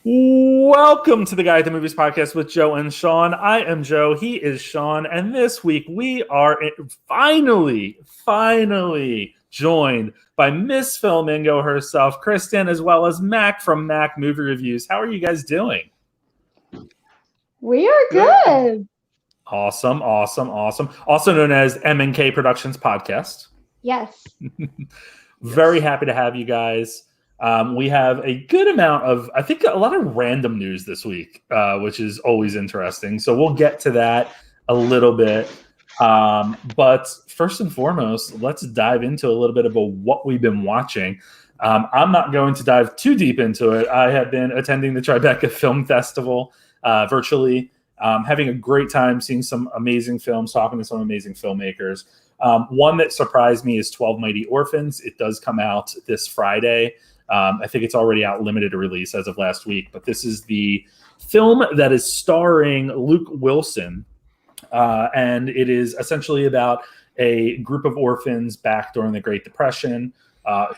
Welcome to the Guy at the Movies podcast with Joe and Sean. I am Joe. He is Sean. And this week we are finally joined by Miss Filmingo herself, KRISTIN, as well as Mac from Mac Movie Reviews. How are you guys doing? We are good. Awesome. Also known as M&K Productions Podcast. Yes. Very happy to have you guys. We have a good amount of, I think, a lot of random news this week, which is always interesting. So we'll get to that a little bit. But first and foremost, let's dive into a little bit about what we've been watching. I'm not going to dive too deep into it. I have been attending the Tribeca Film Festival virtually, having a great time, seeing some amazing films, talking to some amazing filmmakers. One that surprised me is 12 Mighty Orphans. It does come out this Friday. I think it's already out limited release as of last week, but this is the film that is starring Luke Wilson, and it is essentially about a group of orphans back during the Great Depression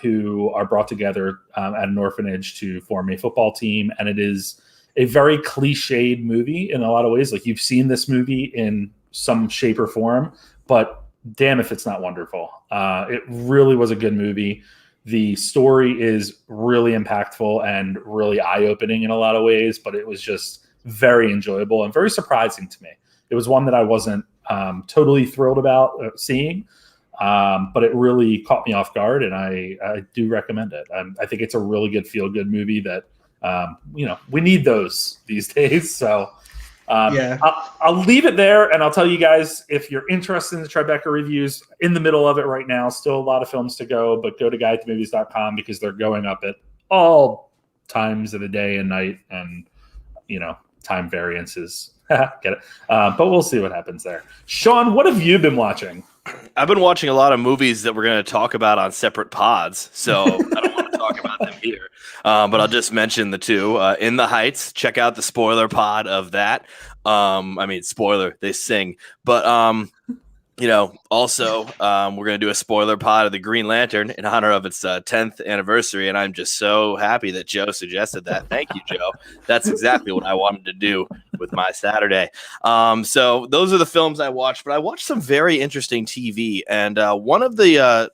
who are brought together at an orphanage to form a football team, and it is a very cliched movie in a lot of ways. Like, you've seen this movie in some shape or form, but damn if it's not wonderful. It really was a good movie. The story is really impactful and really eye-opening in a lot of ways, but it was just very enjoyable and very surprising to me. It was one that I wasn't totally thrilled about seeing, but it really caught me off guard, and I do recommend it. I think it's a really good feel-good movie that, we need those these days. So I'll leave it there, and I'll tell you guys, if you're interested in the Tribeca reviews, in the middle of it right now, still a lot of films to go, but go to guyatthemovies.com because they're going up at all times of the day and night, and time variances. Get it? But we'll see what happens there. Sean, what have you been watching? I've been watching a lot of movies that we're going to talk about on separate pods, so I don't want to talk about them here. But I'll just mention the two. In the Heights, check out the spoiler pod of that. Spoiler, they sing. But, also, we're going to do a spoiler pod of the Green Lantern in honor of its 10th anniversary. And I'm just so happy that Joe suggested that. Thank you, Joe. That's exactly what I wanted to do with my Saturday. So those are the films I watched, but I watched some very interesting TV. And one of the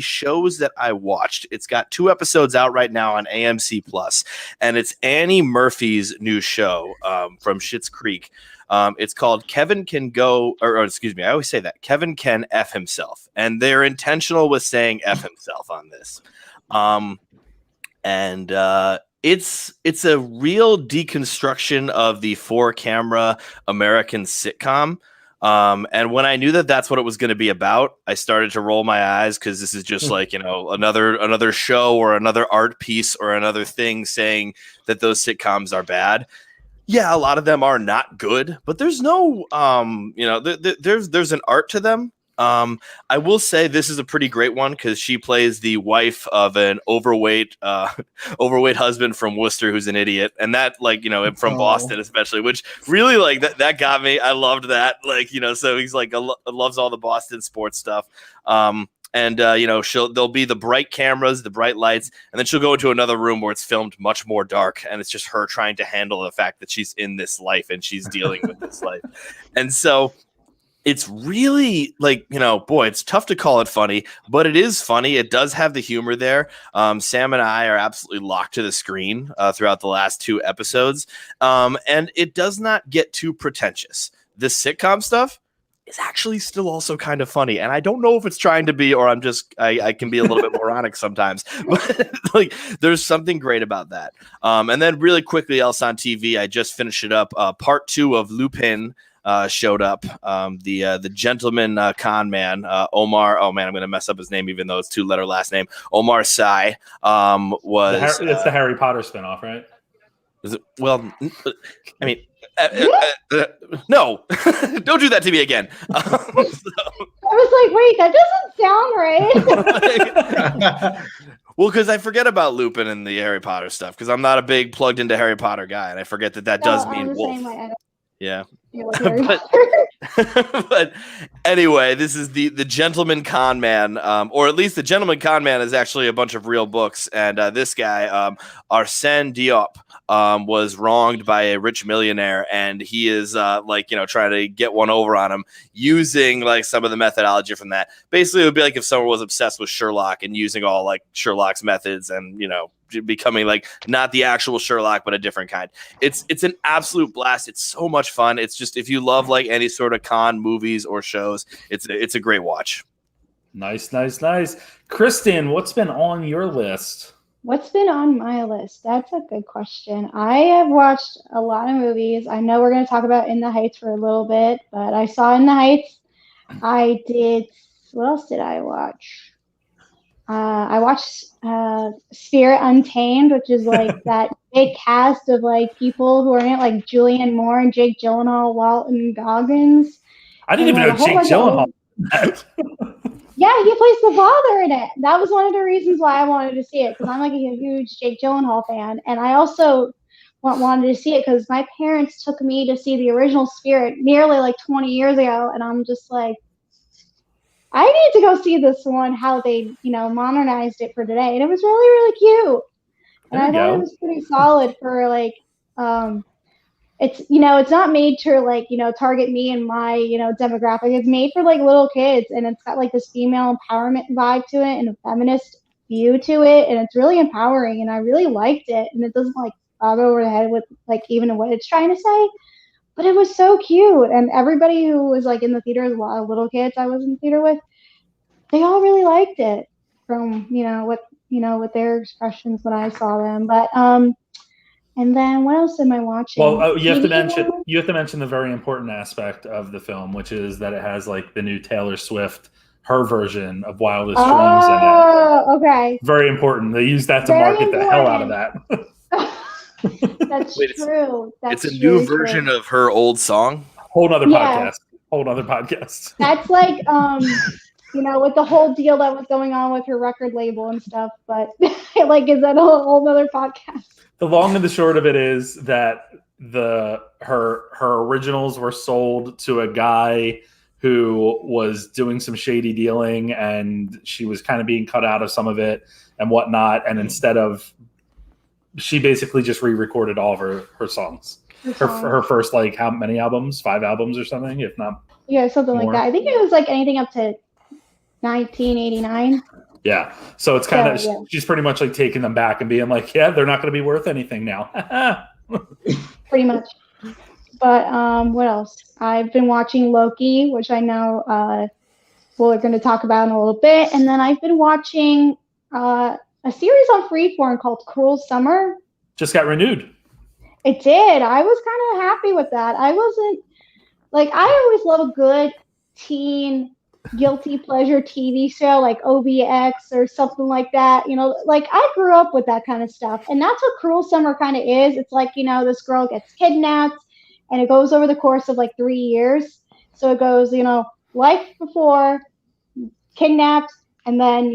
shows that I watched, it's got 2 episodes out right now on AMC Plus, and it's Annie Murphy's new show from Schitt's Creek. It's called Kevin Can Go, or excuse me, I always say that Kevin Can F Himself, and they're intentional with saying F himself on this. It's a real deconstruction of the 4-camera American sitcom. And when I knew that that's what it was going to be about, I started to roll my eyes, because this is just like, another show or another art piece or another thing saying that those sitcoms are bad. Yeah, a lot of them are not good, but there's no, there's an art to them. I will say this is a pretty great one, because she plays the wife of an overweight husband from Worcester who's an idiot, and that, from Boston especially, which really that got me. I loved that, so he's loves all the Boston sports stuff. There'll be the bright cameras, the bright lights, and then she'll go into another room where it's filmed much more dark, and it's just her trying to handle the fact that she's in this life and she's dealing with this life. And so it's really it's tough to call it funny, but it is funny. It does have the humor there. Sam and I are absolutely locked to the screen throughout the last 2 episodes. And it does not get too pretentious. This sitcom stuff is actually still also kind of funny. And I don't know if it's trying to be, or I can be a little bit moronic sometimes, but there's something great about that. And then really quickly else on TV, I just finished it up. Part 2 of Lupin showed up. The gentleman con man, Omar. Oh man, I'm going to mess up his name, even though it's 2-letter last name. Omar Sy was. It's the Harry Potter spinoff, right? Is it? Well, I mean, no, don't do that to me again. I was like, wait, that doesn't sound right. Well, because I forget about Lupin and the Harry Potter stuff, because I'm not a big plugged into Harry Potter guy, and I forget that does mean wolf. Yeah. But anyway, this is the Gentleman Con Man, or at least the Gentleman Con Man is actually a bunch of real books. And this guy, Arsène Diop, was wronged by a rich millionaire, and he is trying to get one over on him using like some of the methodology from that. Basically, it would be like if someone was obsessed with Sherlock and using all like Sherlock's methods and becoming like not the actual Sherlock but a different kind. It's an absolute blast. It's so much fun. It's just, if you love like any sort of con movies or shows, it's a great watch. Nice. KRISTIN, what's been on your list? What's been on my list? That's a good question. I have watched a lot of movies. I know we're going to talk about In the Heights for a little bit, but I saw In the Heights. What else did I watch? I watched Spirit Untamed, which is like that big cast of like people who are in it, like Julianne Moore and Jake Gyllenhaal, Walton Goggins. I didn't even know Jake Gyllenhaal. Yeah, he plays the father in it. That was one of the reasons why I wanted to see it, because I'm like a huge Jake Gyllenhaal fan, and I also wanted to see it because my parents took me to see the original Spirit nearly like 20 years ago, and I'm just like, I need to go see this one, how they, modernized it for today. And it was really, really cute. And I thought it was pretty solid for like, it's not made to like, target me and my, demographic. It's made for like little kids, and it's got like this female empowerment vibe to it and a feminist view to it. And it's really empowering, and I really liked it. And it doesn't like bog over the head with like even what it's trying to say. But it was so cute, and everybody who was like in the theater, a lot of little kids I was in the theater with, they all really liked it from with their expressions when I saw them. But and then what else am I watching? Well, you have to mention the very important aspect of the film, which is that it has like the new Taylor Swift, her version of Wildest Dreams in it. Oh, okay. Very important. They use that to market the hell out of that. That's true. It's a new version of her old song. Whole other podcast. That's like with the whole deal that was going on with her record label and stuff. But like, is that a whole other podcast? The long and the short of it is that her originals were sold to a guy who was doing some shady dealing, and she was kind of being cut out of some of it and whatnot. And instead of, she basically just re-recorded all of her songs. Her first, like, how many albums? 5 albums or something, if not. Yeah, something more. Like that. I think it was like anything up to 1989. Yeah. So it's kind of, she's pretty much like taking them back and being like, yeah, they're not going to be worth anything now. Pretty much. But what else? I've been watching Loki, which I know we're going to talk about in a little bit. And then I've been watching a series on Freeform called Cruel Summer. Just got renewed. It did. I was kind of happy with that. I wasn't like, I always love a good teen guilty pleasure TV show like OBX or something like that. Like I grew up with that kind of stuff. And that's what Cruel Summer kind of is. It's like, this girl gets kidnapped, and it goes over the course of like 3 years. So it goes, life before, kidnapped, and then,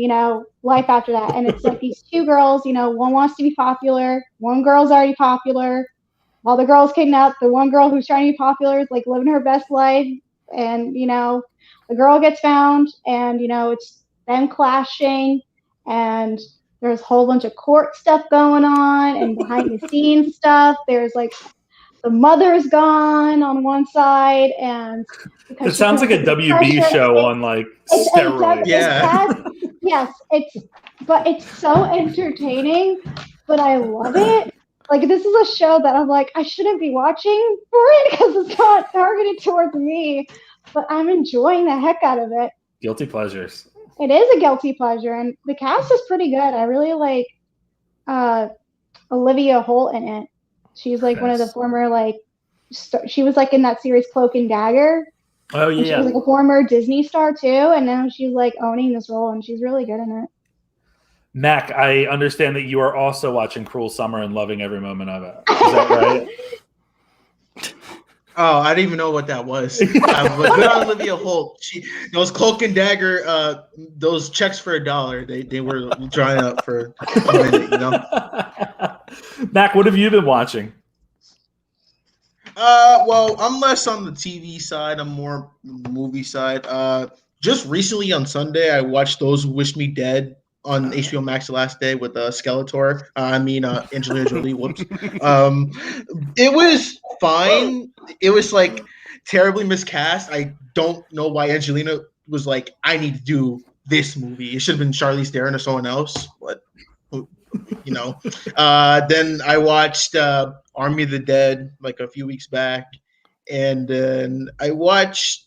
life after that. And it's like these two girls, one wants to be popular. One girl's already popular. While the girl's kidnapped, the one girl who's trying to be popular is like living her best life. And, the girl gets found, and, it's them clashing, and there's a whole bunch of court stuff going on and behind the scenes stuff. There's like the mother's gone on one side, and it sounds like a WB show on like steroids. Yes, it's so entertaining, but I love it. Like, this is a show that I'm like, I shouldn't be watching for it because it's not targeted towards me, but I'm enjoying the heck out of it. Guilty pleasures. It is a guilty pleasure, and the cast is pretty good. I really like Olivia Holt in it. She's like one of the former, like, she was like in that series Cloak and Dagger. Oh, yeah. She was like a former Disney star too, and now she's like owning this role, and she's really good in it. Mac, I understand that you are also watching Cruel Summer and loving every moment of it. Is that right? Oh, I didn't even know what that was. But good on Olivia Holt. Those Cloak and Dagger, those checks for $1, they were drying up for a minute, Mac, what have you been watching? Well, I'm less on the TV side. I'm more movie side. Just recently on Sunday, I watched Those Who Wish Me Dead on HBO Max the last day with Skeletor. Angelina Jolie. Whoops. It was fine. It was like terribly miscast. I don't know why Angelina was like, I need to do this movie. It should have been Charlize Theron or someone else, but you know. Then I watched Army of the Dead like a few weeks back, and then I watched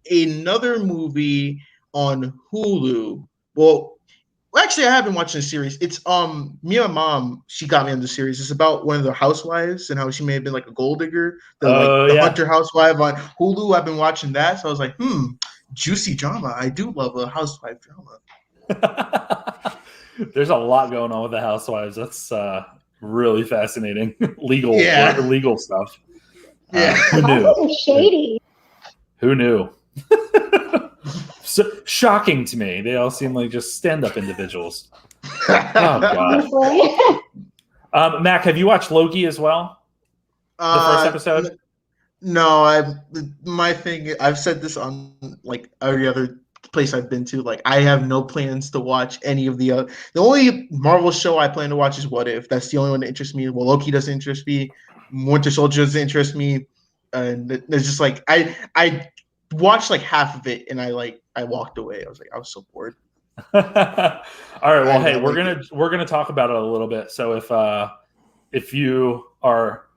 another movie on Hulu. Well, actually, I have been watching a series. It's me and my mom. She got me on the series. It's about one of the housewives and how she may have been like a gold digger, the hunter housewife on Hulu. I've been watching that, so I was like, juicy drama. I do love a housewife drama. There's a lot going on with the housewives. That's really fascinating. legal stuff. Yeah. Who knew? Shady. Who knew? So shocking to me. They all seem like just stand-up individuals. Oh God. Mac, have you watched Loki as well? The first episode? No, I've said this on like every other place I've been to. Like, I have no plans to watch any of the other. The only Marvel show I plan to watch is What If. That's the only one that interests me. Well, Loki doesn't interest me. Winter Soldier doesn't interest me. And there's just like I watched like half of it and I walked away. I was so bored. All right. Well, hey, we're gonna talk about it a little bit. So if you are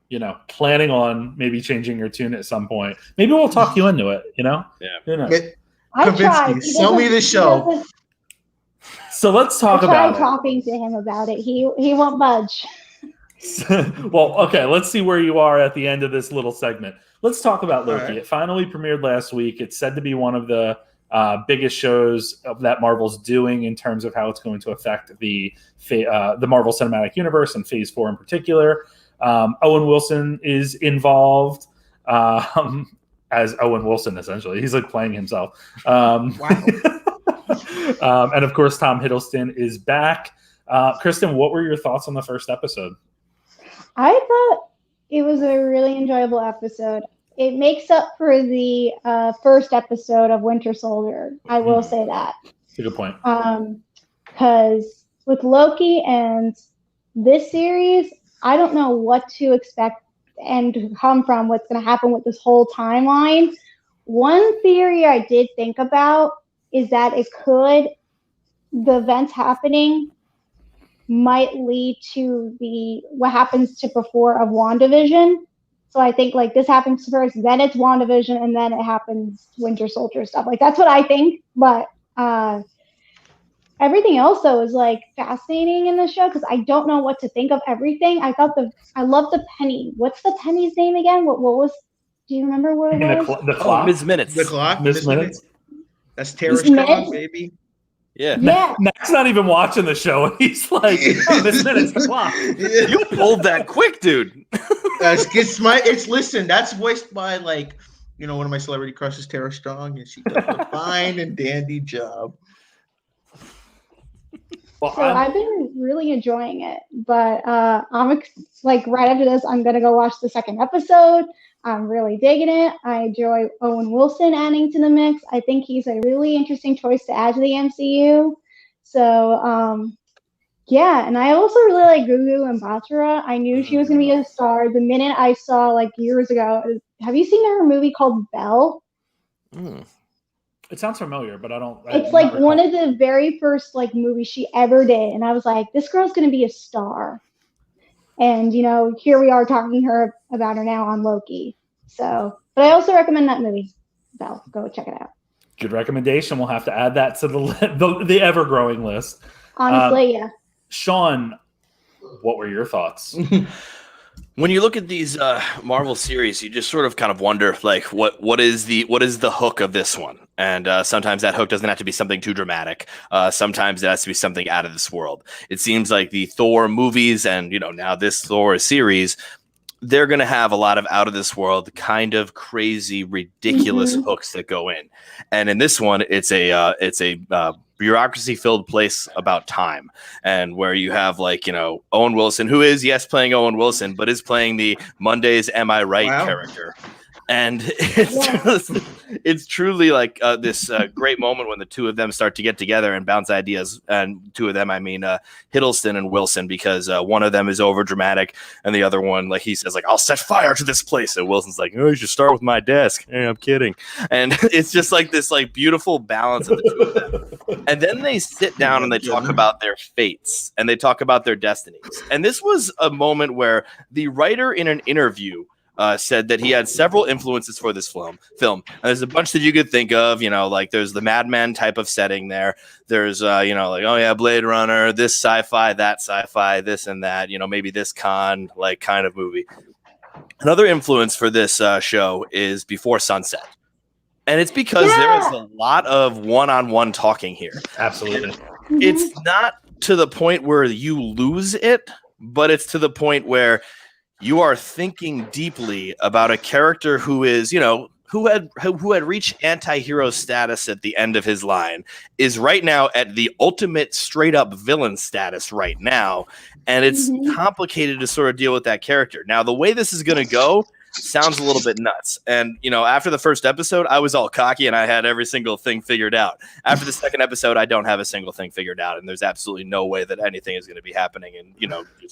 planning on maybe changing your tune at some point, maybe we'll talk you into it. Yeah. Convince me. Sell me the show. So let's talk about it. I tried talking to him about it. He won't budge. Well, okay, let's see where you are at the end of this little segment. Let's talk about Loki. Right. It finally premiered last week. It's said to be one of the biggest shows that Marvel's doing in terms of how it's going to affect the Marvel Cinematic Universe and Phase 4 in particular. Owen Wilson is involved as Owen Wilson, essentially. He's like playing himself. Wow. And of course, Tom Hiddleston is back. KRISTIN, what were your thoughts on the first episode? I thought it was a really enjoyable episode. It makes up for the first episode of Winter Soldier. I will say that. That's a good point. Because with Loki and this series, I don't know what to expect and come from what's going to happen with this whole timeline. One theory I did think about is that the events happening might lead to what happens to before of WandaVision. So I think like this happens first, then it's WandaVision, and then it happens Winter Soldier stuff. Like that's what I think. But everything else though is like fascinating in the show because I don't know what to think of everything. I love the penny. What's the penny's name again? What was? Do you remember what it was? The clock. Ms. Minutes. The clock. Miss Minutes. That's Tara's clock, baby. Yeah. Mac's not even watching the show, and he's like, Miss Minutes, the clock. You pulled that quick, dude. Listen, that's voiced by one of my celebrity crushes, Tara Strong, and she does a fine and dandy job. Well, So I've been really enjoying it, but I'm right after this, I'm gonna go watch the second episode. I'm really digging it. I enjoy Owen Wilson adding to the mix. I think he's a really interesting choice to add to the MCU. So yeah, and I also really like Gugu Mbatha. I knew she was gonna be a star the minute I saw years ago. Have you seen her movie called Belle? it sounds familiar, but I don't. It's one of the very first movies she ever did, and I was like, this girl's gonna be a star. And here we are talking about her now on Loki. So, but I also recommend that movie. Belle, go check it out. Good recommendation. We'll have to add that to the ever-growing list. Honestly, yeah. Sean, what were your thoughts? When you look at these Marvel series, you just sort of kind of wonder, what is the hook of this one? And sometimes that hook doesn't have to be something too dramatic. Sometimes it has to be something out of this world. It seems like the Thor movies and now this Thor series, they're going to have a lot of out of this world, kind of crazy, ridiculous hooks that go in. And in this one, it's a bureaucracy filled place about time, and where you have Owen Wilson, who is playing Owen Wilson, but is playing the Mondays Am I Right character. And it's truly like this great moment when the two of them start to get together and bounce ideas. And two of them, I mean Hiddleston and Wilson, because one of them is over dramatic, and the other one, he says, I'll set fire to this place. And Wilson's like, oh, you should start with my desk. Hey, I'm kidding. And it's just this beautiful balance of the two of them. And then they sit down and they talk about their fates and they talk about their destinies. And this was a moment where the writer in an interview said that he had several influences for this film. And there's a bunch that you could think of, there's the Mad Men type of setting there. There's, Blade Runner, this sci-fi, that sci-fi, this and that, maybe this kind of movie. Another influence for this show is Before Sunset. And it's because there is a lot of one-on-one talking here. Absolutely. It's not to the point where you lose it, but it's to the point where you are thinking deeply about a character who is, who had reached anti-hero status at the end of his line, is right now at the ultimate straight up villain status right now. And it's complicated to sort of deal with that character. Now, the way this is going to go sounds a little bit nuts. And, after the first episode, I was all cocky and I had every single thing figured out. After the second episode, I don't have a single thing figured out. And there's absolutely no way that anything is going to be happening. And,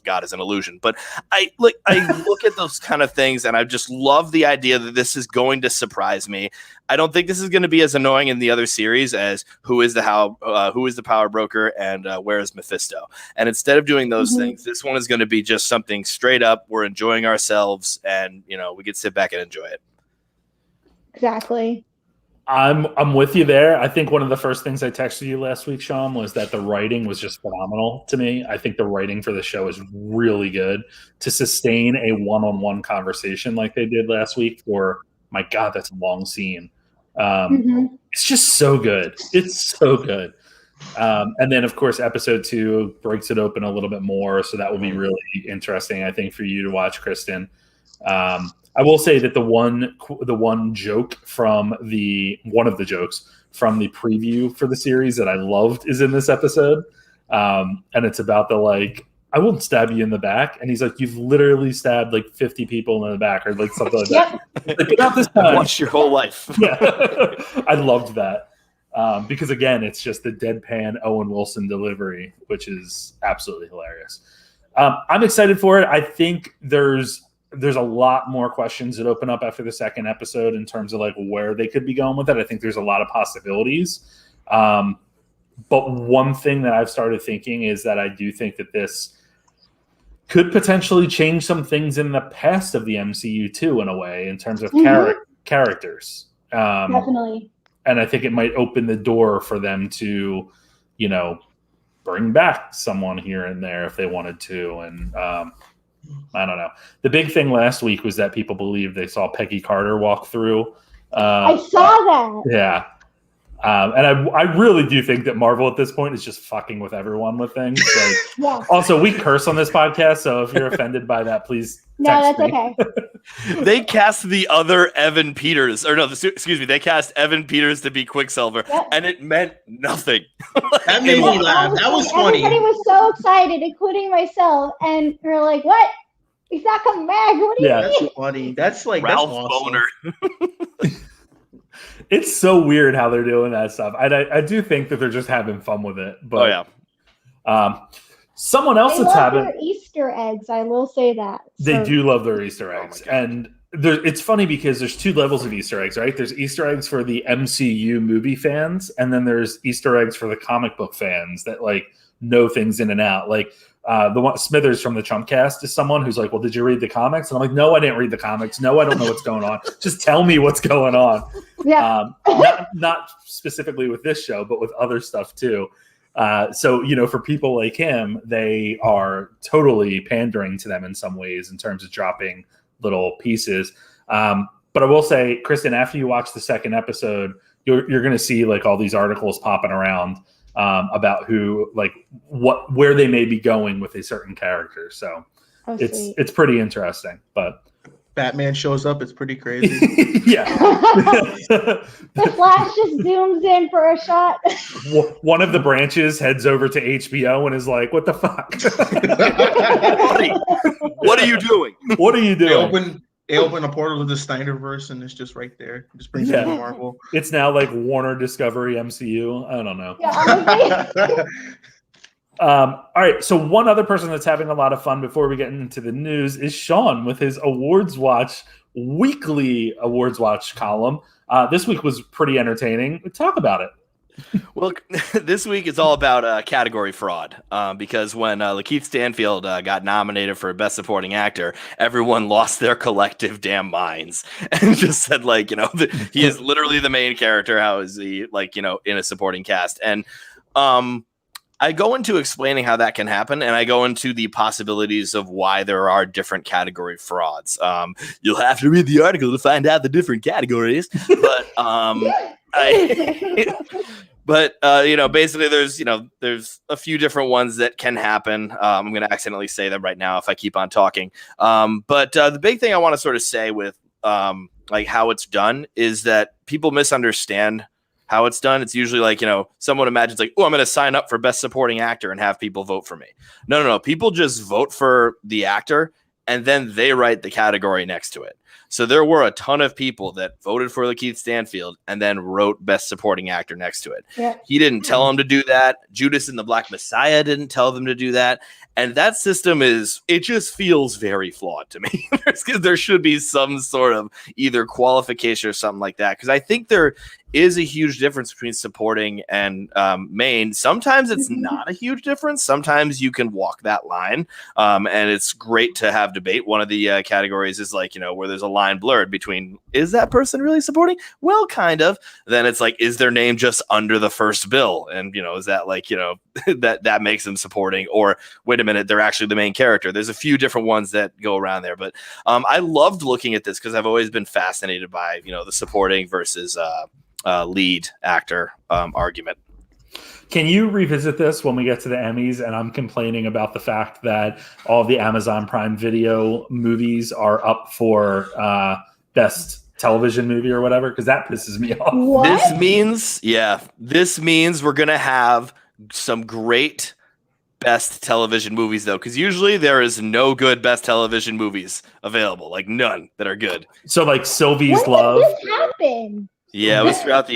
God is an illusion. But I look at those kind of things and I just love the idea that this is going to surprise me. I don't think this is going to be as annoying in the other series as who is the power broker and where is Mephisto. And instead of doing those things, this one is going to be just something straight up. We're enjoying ourselves, and we could sit back and enjoy it. Exactly. I'm with you there. I think one of the first things I texted you last week, Sean, was that the writing was just phenomenal to me. I think the writing for the show is really good to sustain a one-on-one conversation like they did last week. For my God, that's a long scene. It's just so good. It's so good. And then, of course, episode 2 breaks it open a little bit more. So that will be really interesting, I think, for you to watch, Kristen. I will say that the one joke from one of the jokes from the preview for the series that I loved is in this episode. And it's about I won't stab you in the back. And he's like, you've literally stabbed 50 people in the back or something like that. But not this time. Watched your whole life. Yeah. I loved that. Because again, it's just the deadpan Owen Wilson delivery, which is absolutely hilarious. I'm excited for it. I think there's a lot more questions that open up after the second episode in terms of where they could be going with it. I think there's a lot of possibilities. But one thing that I've started thinking is that I do think that this could potentially change some things in the past of the MCU too, in a way, in terms of characters. Definitely. And I think it might open the door for them to, bring back someone here and there if they wanted to. And I don't know. The big thing last week was that people believed they saw Peggy Carter walk through. I saw that. Yeah. And I really do think that Marvel at this point is just fucking with everyone with things. Also, we curse on this podcast, so if you're offended by that, please text me. Okay. They cast the other Evan Peters, they cast Evan Peters to be Quicksilver, and it meant nothing. That made me laugh. That was funny. Everybody was so excited, including myself, and we're like, what? He's not coming back. What do you mean? That's funny. That's Ralph that's awesome. Boner. It's so weird how they're doing that stuff. I do think that they're just having fun with it. But someone else that's having their Easter eggs. I will say that they do love their Easter eggs, and it's funny because there's 2 levels of Easter eggs, right? There's Easter eggs for the MCU movie fans, and then there's Easter eggs for the comic book fans that know things in and out. The one Smithers from the Chumpcast is someone who's like, well, did you read the comics? And I'm like, no, I didn't read the comics. No, I don't know what's going on. Just tell me what's going on. Yeah. Not specifically with this show, but with other stuff too. So, for people like him, they are totally pandering to them in some ways in terms of dropping little pieces. But I will say, Kristen, after you watch the second episode, you're going to see all these articles popping around about where they may be going with a certain character. So Oh, sweet. it's pretty interesting. But Batman shows up. It's pretty crazy. yeah. The Flash just zooms in for a shot. One of the branches heads over to HBO and is like, "What the fuck? What are you doing? What are you doing?" They open a portal to the Snyderverse, and it's just right there. It just brings it to Marvel. It's now like Warner Discovery MCU. I don't know. Yeah, All right. So one other person that's having a lot of fun before we get into the news is Sean with his Awards Watch weekly Awards Watch column. This week was pretty entertaining. Talk about it. Well, this week is all about category fraud because when Lakeith Stanfield got nominated for Best Supporting Actor, everyone lost their collective damn minds and just said, like, he is literally the main character. How is he, like, in a supporting cast? And I go into explaining how that can happen, and I go into the possibilities of why there are different category frauds. You'll have to read the article to find out the different categories, but basically there's a few different ones that can happen. I'm going to accidentally say them right now if I keep on talking. But the big thing I want to sort of say with like how it's done is that people misunderstand how it's done. It's usually like, someone imagines like, oh, I'm going to sign up for Best Supporting Actor and have people vote for me. No. People just vote for the actor and then they write the category next to it. So there were a ton of people that voted for Lakeith Stanfield and then wrote Best Supporting Actor next to it. Yeah. He didn't tell them to do that. Judas and the Black Messiah didn't tell them to do that. And that system it just feels very flawed to me. There should be some sort of either qualification or something like that. Because I think there is a huge difference between supporting and main. Sometimes it's not a huge difference. Sometimes you can walk that line. And it's great to have debate. One of the categories is like, where there's a line blurred between, is that person really supporting? Well, kind of. Then it's like, is their name just under the first bill? And, is that like, that makes them supporting? Or wait a minute, they're actually the main character. There's a few different ones that go around there. But I loved looking at this because I've always been fascinated by, the supporting versus lead actor argument. Can you revisit this when we get to the Emmys? And I'm complaining about the fact that all the Amazon Prime Video movies are up for best television movie or whatever, because that pisses me off. What? This means we're gonna have some great best television movies, though, because usually there is no good best television movies available, like none that are good. So like Sylvie's Love. When did this happen? Yeah, it was throughout the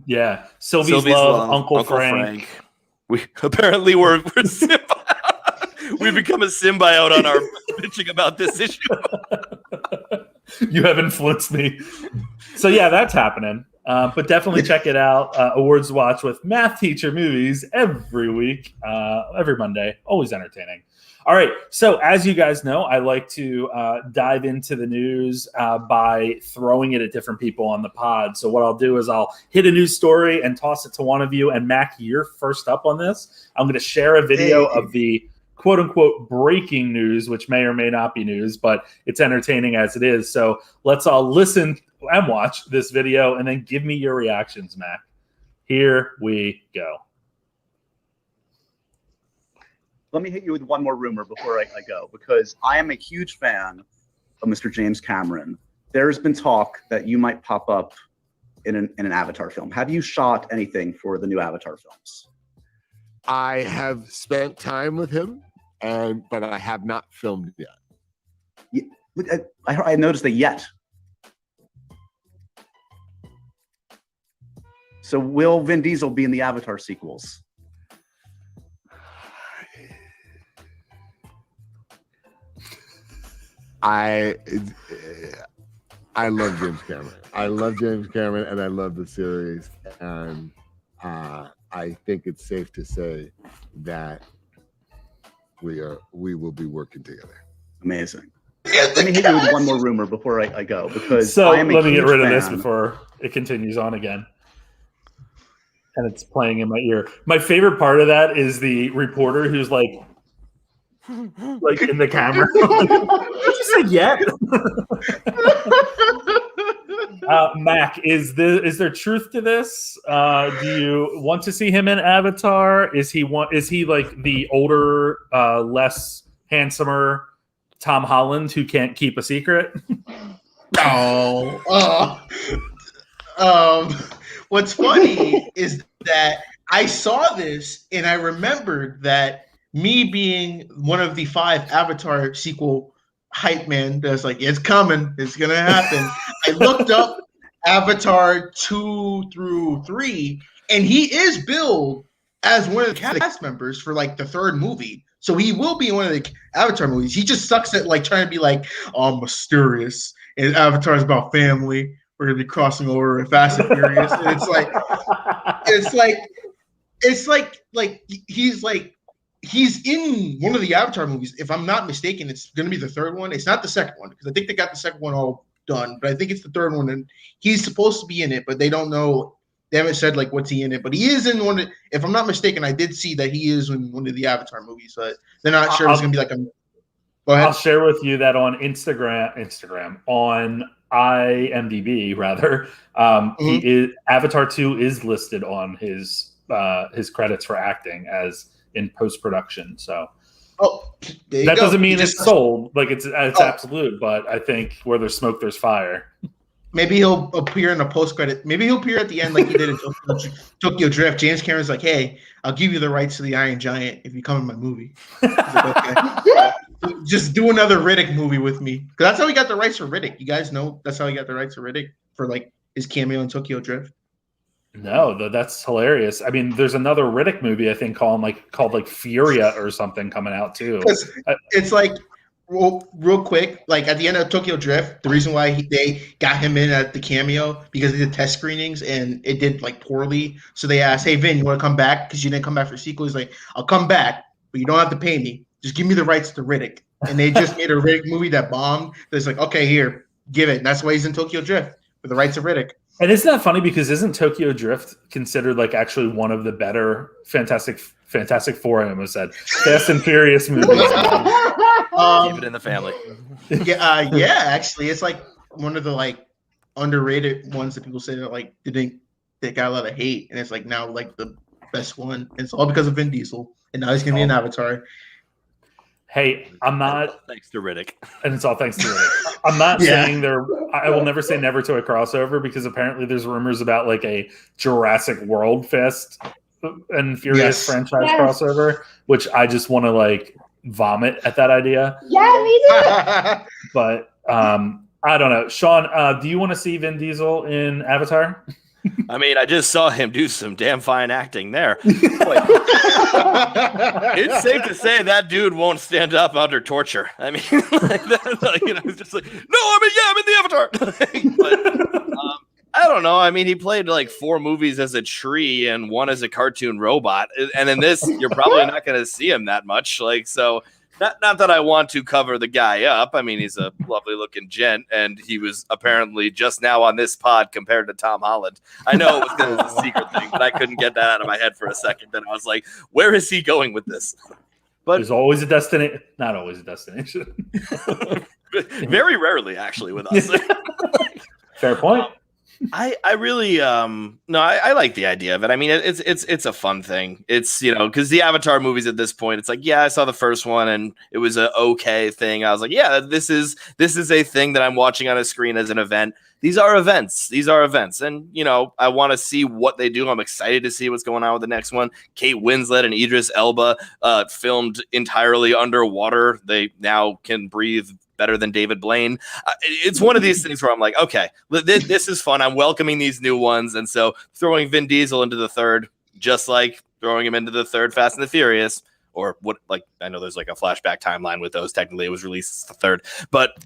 year. Sylvie's Love, Uncle Frank. We apparently we're we've become a symbiote on our bitching about this issue. You have influenced me. So yeah, that's happening. But definitely check it out. Awards Watch with Math Teacher Movies every week, every Monday. Always entertaining. All right. So as you guys know, I like to dive into the news by throwing it at different people on the pod. So what I'll do is I'll hit a news story and toss it to one of you. And Mac, you're first up on this. I'm going to share a video of the quote unquote breaking news, which may or may not be news, but it's entertaining as it is. So let's all listen and watch this video and then give me your reactions, Mac. Here we go. Let me hit you with one more rumor before I go, because I am a huge fan of Mr. James Cameron. There's been talk that you might pop up in an Avatar film. Have you shot anything for the new Avatar films? I have spent time with him, but I have not filmed yet. I noticed that yet. So will Vin Diesel be in the Avatar sequels? I love James Cameron. I love James Cameron, and I love the series. And I think it's safe to say that we will be working together. Amazing. Let me hit you with one more rumor before I go, because let me get rid of this before it continues on again. And it's playing in my ear. My favorite part of that is the reporter who's like in the camera. Did you say yet? Mac, is there truth to this? Do you want to see him in Avatar? Is he like the older, less handsomer Tom Holland who can't keep a secret. What's funny is that I saw this and I remembered that me being one of the 5 Avatar sequel hype man that's like, it's coming, it's gonna happen. I looked up Avatar 2 through 3, and he is billed as one of the cast members for like the 3rd movie. So he will be in one of the Avatar movies. He just sucks at like trying to be like, oh, I'm mysterious. And Avatar is about family. We're gonna be crossing over in Fast and Furious. And he's in one of the Avatar movies. If I'm not mistaken, it's gonna be the 3rd one. It's not the 2nd one, because I think they got the 2nd one all done, but I think it's the 3rd one, and he's supposed to be in it, but they don't know. They haven't said like what's he in it, but he is in one. If I'm not mistaken, I did see that he is in one of the Avatar movies, but they're not sure it's gonna be like a. Go ahead. I'll share with you that on Instagram on IMDb rather, he is Avatar 2 is listed on his credits for acting as in post production. So that doesn't mean it's sold, like it's absolute, but I think where there's smoke, there's fire. Maybe he'll appear in a post credit. Maybe he'll appear at the end like he did in Tokyo Drift. James Cameron's like, hey, I'll give you the rights to the Iron Giant if you come in my movie. Like, okay. Just do another Riddick movie with me. Because that's how he got the rights for Riddick. You guys know that's how he got the rights for Riddick, for like his cameo in Tokyo Drift. No, that's hilarious. I mean, there's another Riddick movie I think called Furia or something coming out too. It's like real quick, like at the end of Tokyo Drift, the reason why they got him in at the cameo because they did test screenings and it did like poorly. So they asked, "Hey Vin, you want to come back? Because you didn't come back for a sequel." He's like, "I'll come back, but you don't have to pay me. Just give me the rights to Riddick." And they just made a Riddick movie that bombed. It's like, okay, here, give it. And that's why he's in Tokyo Drift for the rights of Riddick. And isn't that funny, because isn't Tokyo Drift considered like actually one of the better Fantastic Four, I almost said, Fast and Furious movies? Keep it in the family. Yeah, actually, it's like one of the like underrated ones that people say that like they got a lot of hate, and it's like now like the best one. And it's all because of Vin Diesel, and now he's gonna be an Avatar. Hey, I'm not. Thanks to Riddick. And it's all thanks to Riddick. I'm not saying I will never say never to a crossover, because apparently there's rumors about like a Jurassic World Fast and Furious franchise crossover, which I just want to like vomit at that idea. Yeah, me too. But I don't know. Sean, do you want to see Vin Diesel in Avatar? I mean, I just saw him do some damn fine acting there. It's safe to say that dude won't stand up under torture. I mean, it's just like, no, I'm in the Avatar. But I don't know. I mean, he played like 4 movies as a tree and 1 as a cartoon robot, and in this, you're probably not going to see him that much. Like, so. Not that I want to cover the guy up. I mean, he's a lovely looking gent, and he was apparently just now on this pod compared to Tom Holland. I know it was because it's a secret thing, but I couldn't get that out of my head for a second. Then I was like, where is he going with this? But there's always a destination. Not always a destination. Very rarely, actually, with us. Fair point. I really I like the idea of it. I mean, it's a fun thing. It's, because the Avatar movies at this point, it's like, yeah, I saw the first one and it was an okay thing. I was like, yeah, this is a thing that I'm watching on a screen as an event. These are events. And I want to see what they do. I'm excited to see what's going on with the next one. Kate Winslet and Idris Elba filmed entirely underwater. They now can breathe better than David Blaine. It's one of these things where I'm like, okay, this is fun. I'm welcoming these new ones. And so throwing Vin Diesel into the 3rd, just like throwing him into the 3rd Fast and the Furious, or what, like, I know there's like a flashback timeline with those. Technically it was released the 3rd, but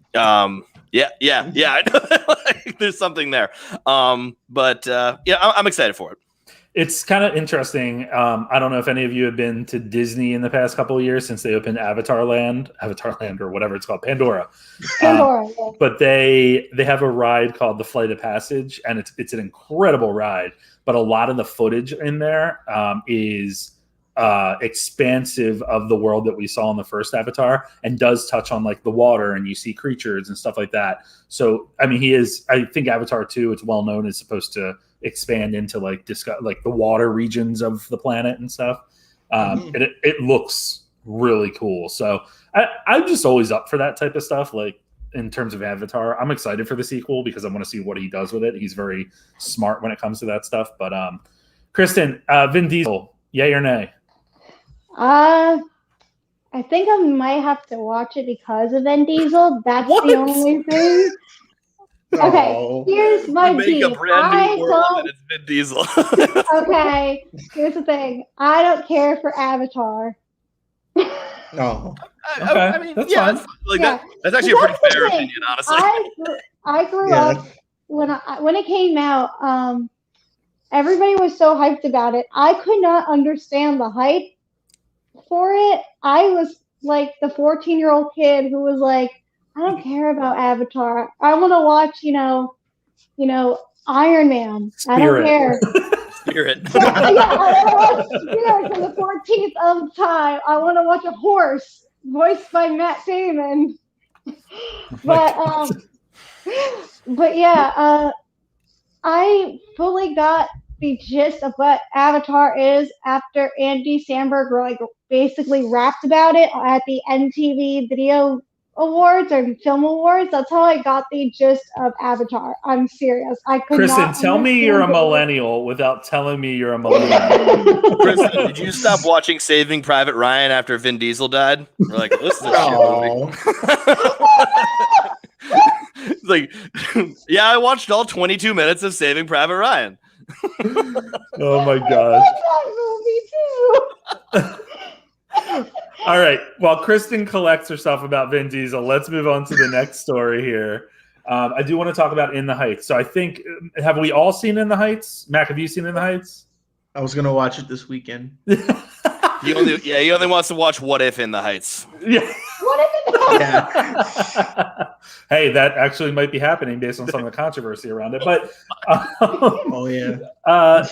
yeah, I know like, there's something there. I'm excited for it. It's kind of interesting. I don't know if any of you have been to Disney in the past couple of years since they opened Avatar Land or whatever it's called, Pandora. Yeah. But they have a ride called the Flight of Passage, and it's an incredible ride. But a lot of the footage in there is expansive of the world that we saw in the first Avatar, and does touch on like the water, and you see creatures and stuff like that. So I mean, I think Avatar 2, it's well known, is supposed to expand into like the water regions of the planet and stuff. It looks really cool. So I'm just always up for that type of stuff. Like in terms of Avatar, I'm excited for the sequel because I want to see what he does with it. He's very smart when it comes to that stuff. But Kristen, Vin Diesel, yay or nay? I think I might have to watch it because of Vin Diesel. That's What? the only thing. Okay, Oh. here's my You make a beef. brand I new world don't. and it's Vin Diesel. Okay, here's the thing. I don't care for Avatar. No. I mean, that's yeah, fine. like Yeah. that's actually a pretty That's the fair thing. opinion, honestly. I grew Yeah. up when it came out. Everybody was so hyped about it. I could not understand the hype for it. I was like the 14-year-old kid who was like, I don't care about Avatar. I want to watch, Iron Man. I don't Spirit. care. Spirit. Yeah, I want to watch Spirit for the 14th of time. I want to watch a horse voiced by Matt Damon. But yeah, I fully got the gist of what Avatar is after Andy Samberg basically rapped about it at the MTV Video Awards or Film Awards. That's how I got the gist of Avatar. I'm serious. I could Kristen, not tell me you're a understand it. millennial without telling me you're a millennial. Kristen, did you stop watching Saving Private Ryan after Vin Diesel died? We're like, this is a shit movie. It's like, yeah, I watched all 22 minutes of Saving Private Ryan. Oh my I gosh. love that movie too. All right. While Kristen collects herself about Vin Diesel, let's move on to the next story here. I do want to talk about In the Heights. So I think, have we all seen In the Heights? Mac, have you seen In the Heights? I was gonna watch it this weekend. He only wants to watch What If in the Heights. Yeah. What is it? Yeah. Hey, that actually might be happening based on some of the controversy around it. But Oh yeah.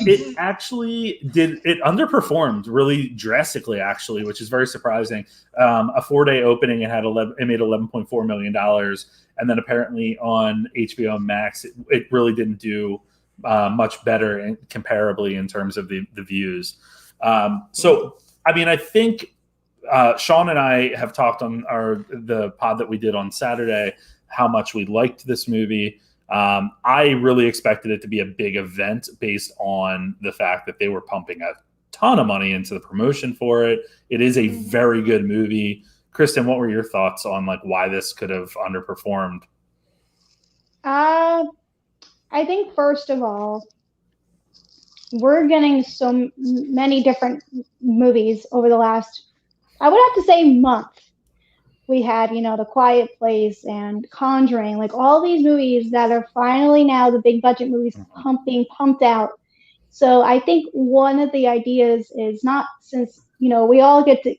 it actually it underperformed really drastically, actually, which is very surprising. A 4-day opening, it made $11.4 million, and then apparently on HBO Max, it really didn't do much better comparably in terms of the views. So, I mean, I think Sean and I have talked on the pod that we did on Saturday how much we liked this movie. I really expected it to be a big event based on the fact that they were pumping a ton of money into the promotion for it. It is a very good movie. Kristen, what were your thoughts on why this could have underperformed? I think first of all, we're getting so many different movies over the last, I would have to say, month. We had, The Quiet Place and Conjuring, all these movies that are finally now the big budget movies being pumped out. So I think one of the ideas is not, since, we all get to,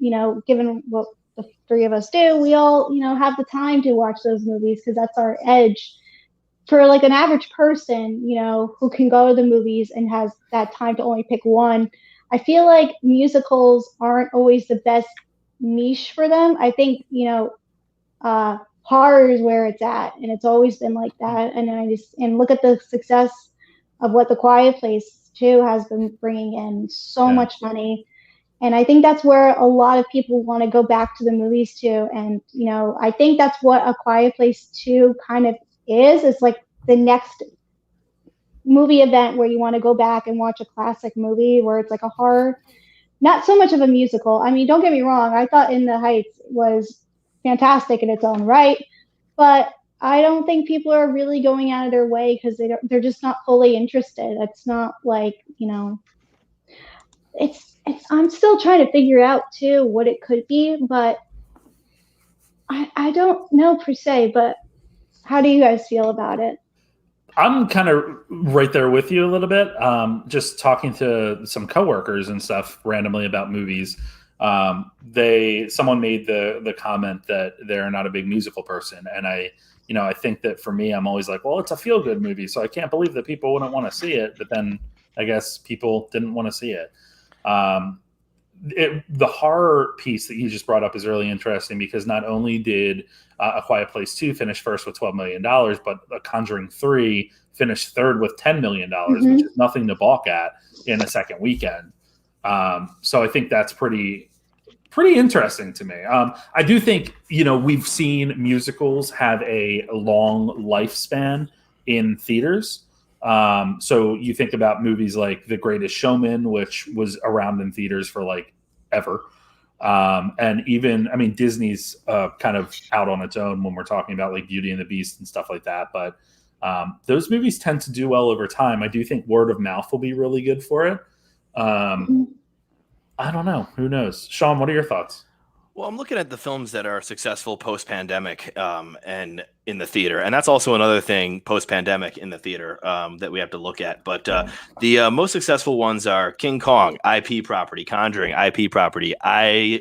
given what the three of us do, we all, have the time to watch those movies because that's our edge. For an average person, who can go to the movies and has that time to only pick one, I feel like musicals aren't always the best niche for them. I think, horror is where it's at, and it's always been like that. And look at the success of what The Quiet Place 2 has been bringing in so much money. And I think that's where a lot of people want to go back to the movies too. And, I think that's what A Quiet Place 2 kind of is. It's like the next movie event where you want to go back and watch a classic movie where it's like a horror, not so much of a musical. I mean, don't get me wrong. I thought In the Heights was fantastic in its own right, but I don't think people are really going out of their way because they're just not fully interested. It's not I'm still trying to figure out too what it could be, but I don't know per se. But how do you guys feel about it? I'm kind of right there with you a little bit. Just talking to some coworkers and stuff randomly about movies. Someone made the comment that they're not a big musical person. And I think that for me, I'm always like, well, it's a feel good movie. So I can't believe that people wouldn't want to see it. But then I guess people didn't want to see it. The horror piece that you just brought up is really interesting because not only did A Quiet Place 2 finish first with $12 million, but A Conjuring 3 finished third with $10 million, which is nothing to balk at in a second weekend. So I think that's pretty pretty interesting to me. I do think, we've seen musicals have a long lifespan in theaters. So you think about movies like The Greatest Showman, which was around in theaters for like ever. And even, Disney's kind of out on its own when we're talking about like Beauty and the Beast and stuff like that. But those movies tend to do well over time. I do think word of mouth will be really good for it. I don't know. Who knows? Sean, what are your thoughts? Well, I'm looking at the films that are successful post-pandemic and in the theater. And that's also another thing post-pandemic in the theater that we have to look at. But the most successful ones are King Kong, IP property, Conjuring, IP property, A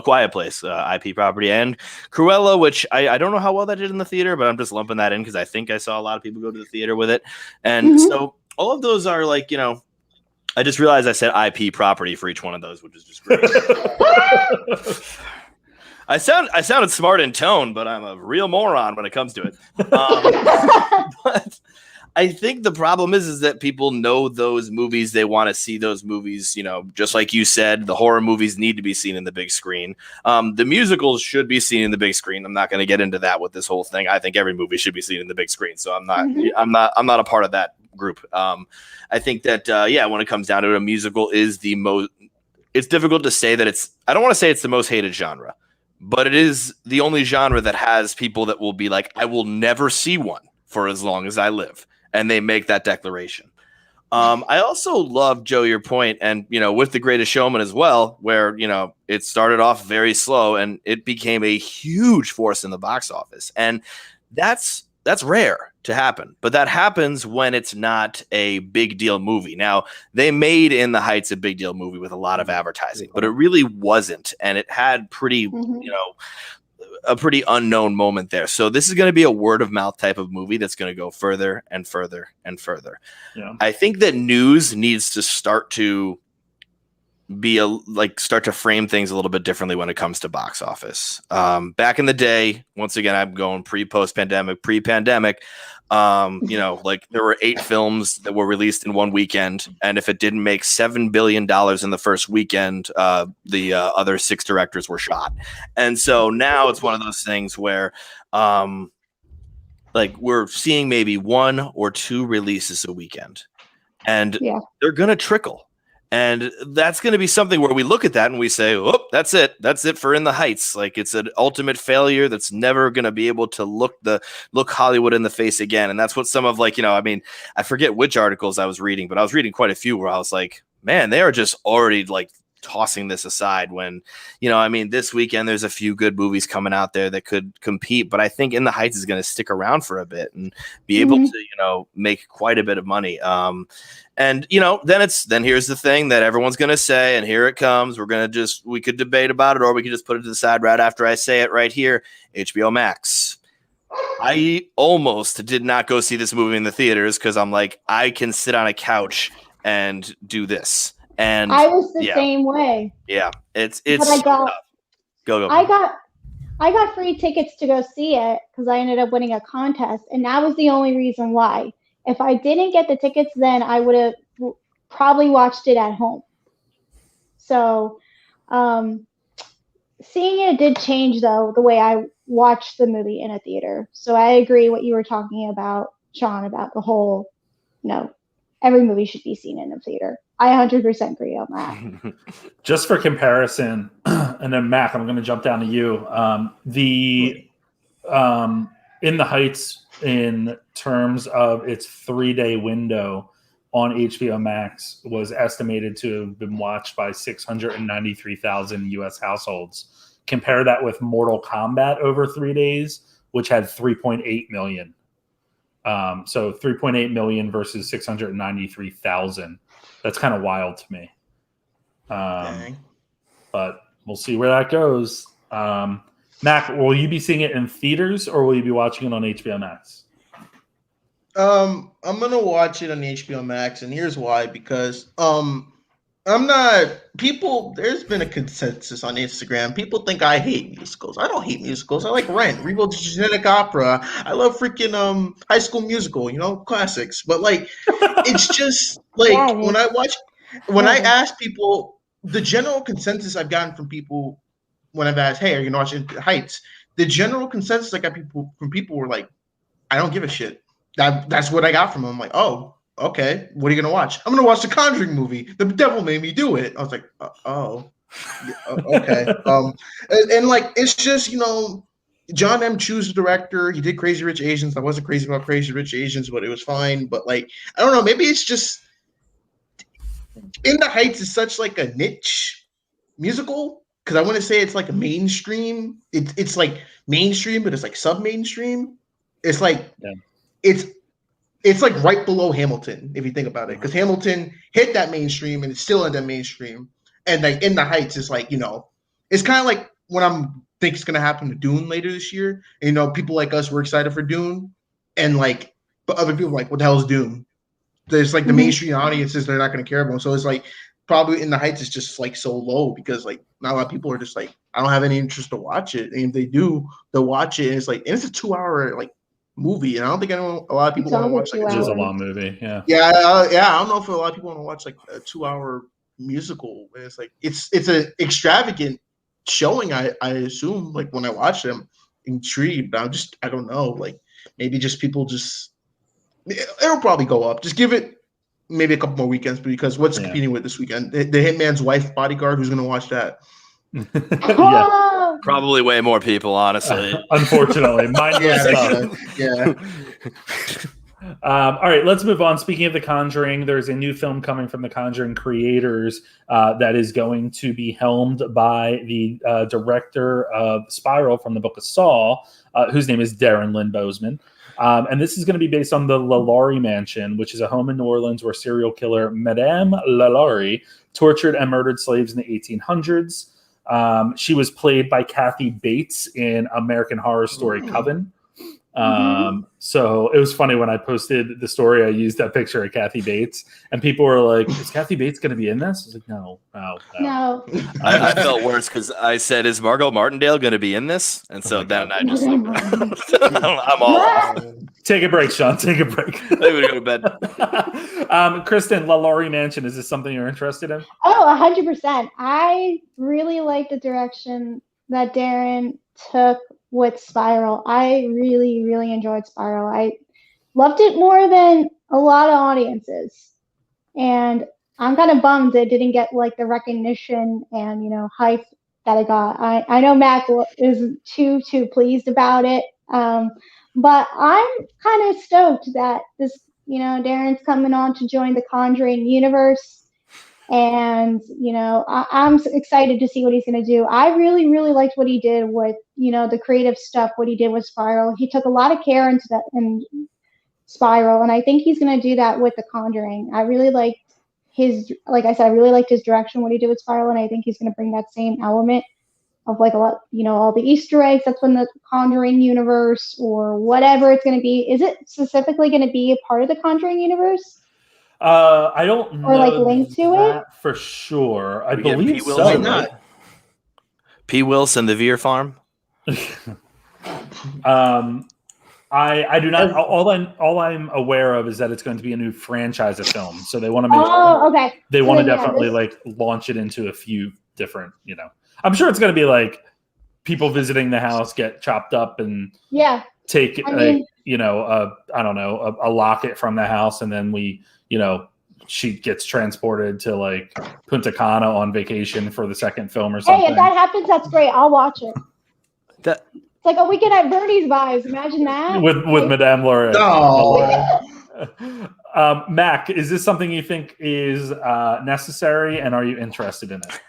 Quiet Place, IP property, and Cruella, which I don't know how well that did in the theater, but I'm just lumping that in because I think I saw a lot of people go to the theater with it. And so all of those are like, I just realized I said IP property for each one of those, which is just great. I sounded smart in tone, but I'm a real moron when it comes to it. But I think the problem is that people know those movies. They want to see those movies, just like you said, the horror movies need to be seen in the big screen. The musicals should be seen in the big screen. I'm not going to get into that with this whole thing. I think every movie should be seen in the big screen. So I'm not a part of that group. I think that when it comes down to it, a musical is the most. It's difficult to say that I don't want to say it's the most hated genre, but it is the only genre that has people that will be like, I will never see one for as long as I live, and they make that declaration. I also love, Joe, your point, and with The Greatest Showman as well, where it started off very slow and it became a huge force in the box office, and that's rare to happen, but that happens when it's not a big deal movie. Now, they made In the Heights a big deal movie with a lot of advertising, but it really wasn't, and it had pretty, a pretty unknown moment there. So this is going to be a word of mouth type of movie that's going to go further and further and further. Yeah. I think that news needs to start to start to frame things a little bit differently when it comes to box office. Back in the day, once again, I'm going pre-pandemic, there were 8 films that were released in one weekend. And if it didn't make $7 billion in the first weekend, the other 6 directors were shot. And so now it's one of those things where, we're seeing maybe 1 or 2 releases a weekend, and they're going to trickle. And that's going to be something where we look at that and we say, oh, that's it. That's it for In the Heights. Like, it's an ultimate failure that's never going to be able to look Hollywood in the face again. And that's what some of I forget which articles I was reading, but I was reading quite a few where I was like, man, they are just already tossing this aside when, this weekend there's a few good movies coming out there that could compete, but I think In the Heights is going to stick around for a bit and be able to, make quite a bit of money. And then here's the thing that everyone's going to say, and here it comes. We could debate about it, or we could just put it to the side right after I say it right here. HBO Max. I almost did not go see this movie in the theaters because I'm like, I can sit on a couch and do this. And I was the same way. Yeah, it's. But I got. Go. I got free tickets to go see it because I ended up winning a contest, and that was the only reason why. If I didn't get the tickets, then I would have probably watched it at home. So, seeing it did change, though, the way I watched the movie in a theater. So I agree what you were talking about, Sean, about the whole, every movie should be seen in a theater. I 100% agree on that. Just for comparison, and then Mac, I'm going to jump down to you. In the Heights, in terms of its 3-day window on HBO Max, was estimated to have been watched by 693,000 U.S. households. Compare that with Mortal Kombat over 3 days, which had 3.8 million. So 3.8 million versus 693,000. That's kind of wild to me. But we'll see where that goes. Mac, will you be seeing it in theaters or will you be watching it on HBO Max? I'm gonna watch it on HBO Max, and here's why. Because there's been a consensus on Instagram. People think I hate musicals. I don't hate musicals. I like Rent, Regal Genetic Opera. I love freaking High School Musical, classics. But it's just when I ask people the general consensus I've gotten from people when I've asked, "Hey, are you gonna watch Into the Heights?" The general consensus I got from people were like, "I don't give a shit." That's what I got from them. I'm like, "Oh, okay. What are you gonna watch?" "I'm gonna watch the Conjuring movie. The devil made me do it." I was like, "Oh, okay." And like it's just John M. Chu's the director. He did Crazy Rich Asians. I wasn't crazy about Crazy Rich Asians, but it was fine. But like, I don't know. Maybe it's just In the Heights is such like a niche musical because I want to say it's like a mainstream. It's like mainstream, but it's like sub-mainstream. It's like it's like right below Hamilton if you think about it, because Hamilton hit that mainstream and it's still in that mainstream. And like In the Heights is like it's kind of like what I'm think is gonna happen to Dune later this year. And, people like us were excited for Dune, and like but other people are like, what the hell is Dune? There's like the mainstream audiences they're not going to care about. So it's like probably In the Heights is just like so low because like not a lot of people are just like, I don't have any interest to watch it. And if they do, they'll watch it. And it's like, and it's a 2-hour like movie. And I don't think a lot of people want to watch like It is a long movie. Yeah. Yeah. I don't know if a lot of people want to watch like a 2-hour musical. And it's like, it's an extravagant showing. I assume like when I watch them, intrigued, but I don't know. Like maybe just people it'll probably go up. Just give it maybe a couple more weekends because what's competing with this weekend? The Hitman's Wife, Bodyguard. Who's going to watch that? Yeah. Probably way more people, honestly. Unfortunately, mindless stuff. Yeah. All right, let's move on. Speaking of The Conjuring, there's a new film coming from The Conjuring creators that is going to be helmed by the director of Spiral from the Book of Saw, whose name is Darren Lynn Bousman. And this is going to be based on the LaLaurie Mansion, which is a home in New Orleans where serial killer Madame LaLaurie tortured and murdered slaves in the 1800s. She was played by Kathy Bates in American Horror Story Coven. So it was funny when I posted the story, I used that picture of Kathy Bates and people were like, is Kathy Bates going to be in this? I was like, no. I felt worse because I said, is Margot Martindale going to be in this? And so then I just, I'm all Take a break, Sean. Take a break. I'm going to go to bed. KRISTIN, LaLaurie Mansion, is this something you're interested in? Oh, 100%. I really like the direction that Darren took with Spiral. I really, really enjoyed Spiral. I loved it more than a lot of audiences. And I'm kind of bummed it didn't get like the recognition and, hype that it got. I know Mac isn't too pleased about it. But I'm kind of stoked that this, Darren's coming on to join the Conjuring universe. And, I'm excited to see what he's going to do. I really, really liked what he did with, the creative stuff, what he did with Spiral. He took a lot of care into that in Spiral. And I think he's going to do that with The Conjuring. I really liked like I said, I really liked his direction, what he did with Spiral. And I think he's going to bring that same element of like a lot, all the Easter eggs that's in the Conjuring universe or whatever it's going to be. Is it specifically going to be a part of the Conjuring universe? I don't know. Or like linked to it for sure. I We get believe P. so. Wilson, Right? P. Wilson, the Veer Farm. I do not. All I'm aware of is that it's going to be a new franchise of films. So they want to make. Oh, okay. They want to definitely like launch it into a few different. I'm sure it's going to be like people visiting the house get chopped up and take I don't know a locket from the house, and then she gets transported to like Punta Cana on vacation for the second film or something. Hey, if that happens, that's great. I'll watch it. It's like a Weekend at Bernie's vibes. Imagine that. With Madame Laura. Oh. Mac, is this something you think is necessary, and are you interested in it?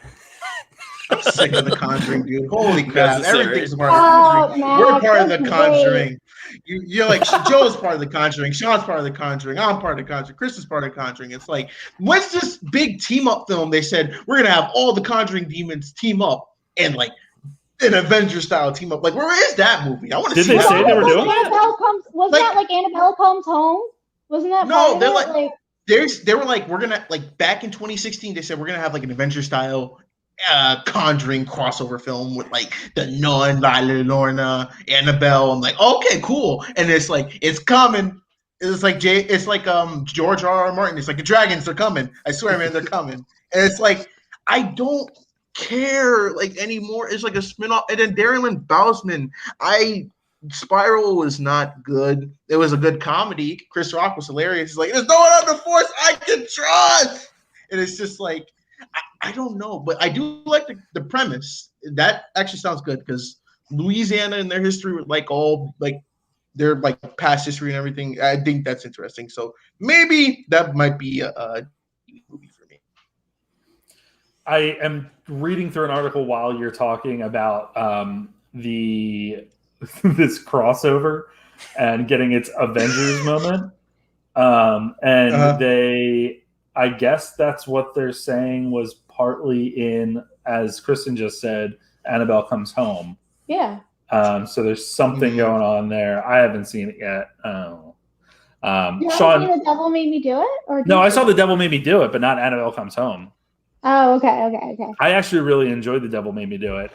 I'm sick of The Conjuring, dude. Holy crap. Necessary. Everything's part of The Conjuring. Mac, We're part of The that's Conjuring. You're like, Joe's part of The Conjuring. Sean's part of The Conjuring. I'm part of The Conjuring. Chris is part of The Conjuring. It's like, what's this big team-up film? They said, we're going to have all the Conjuring demons team up and like an Avenger-style team up. Like, where is that movie? I want to see Did they that. say they were doing that? Wasn't that like Annabelle Comes Home? Wasn't that No, they're like they were like, we're gonna like back in 2016, they said we're gonna have like an Avenger style Conjuring crossover film with like the Nun, Lila Lorna, Annabelle. I'm like, okay, cool. And it's like, it's coming. It's like George R.R. Martin. It's like the dragons are coming. I swear, man, they're coming. And it's like, I don't care like anymore. It's like a spinoff. And then Darren Lynn Bousman, Spiral was not good. It was a good comedy. Chris Rock was hilarious. He's like, there's no one on the force I can trust. And it's just like, I don't know, but I do like the premise. That actually sounds good because Louisiana and their history with like all like their like past history and everything. I think that's interesting. So maybe that might be a movie for me. I am reading through an article while you're talking about this crossover and getting its Avengers moment. I guess that's what they're saying was partly in, as Kristen just said, Annabelle Comes Home. Yeah. So there's something going on there. I haven't seen it yet. You Sean, haven't seen The Devil Made Me Do It? Or no, I saw The Devil Made Me Do It, but not Annabelle Comes Home. Oh, okay. I actually really enjoyed The Devil Made Me Do It.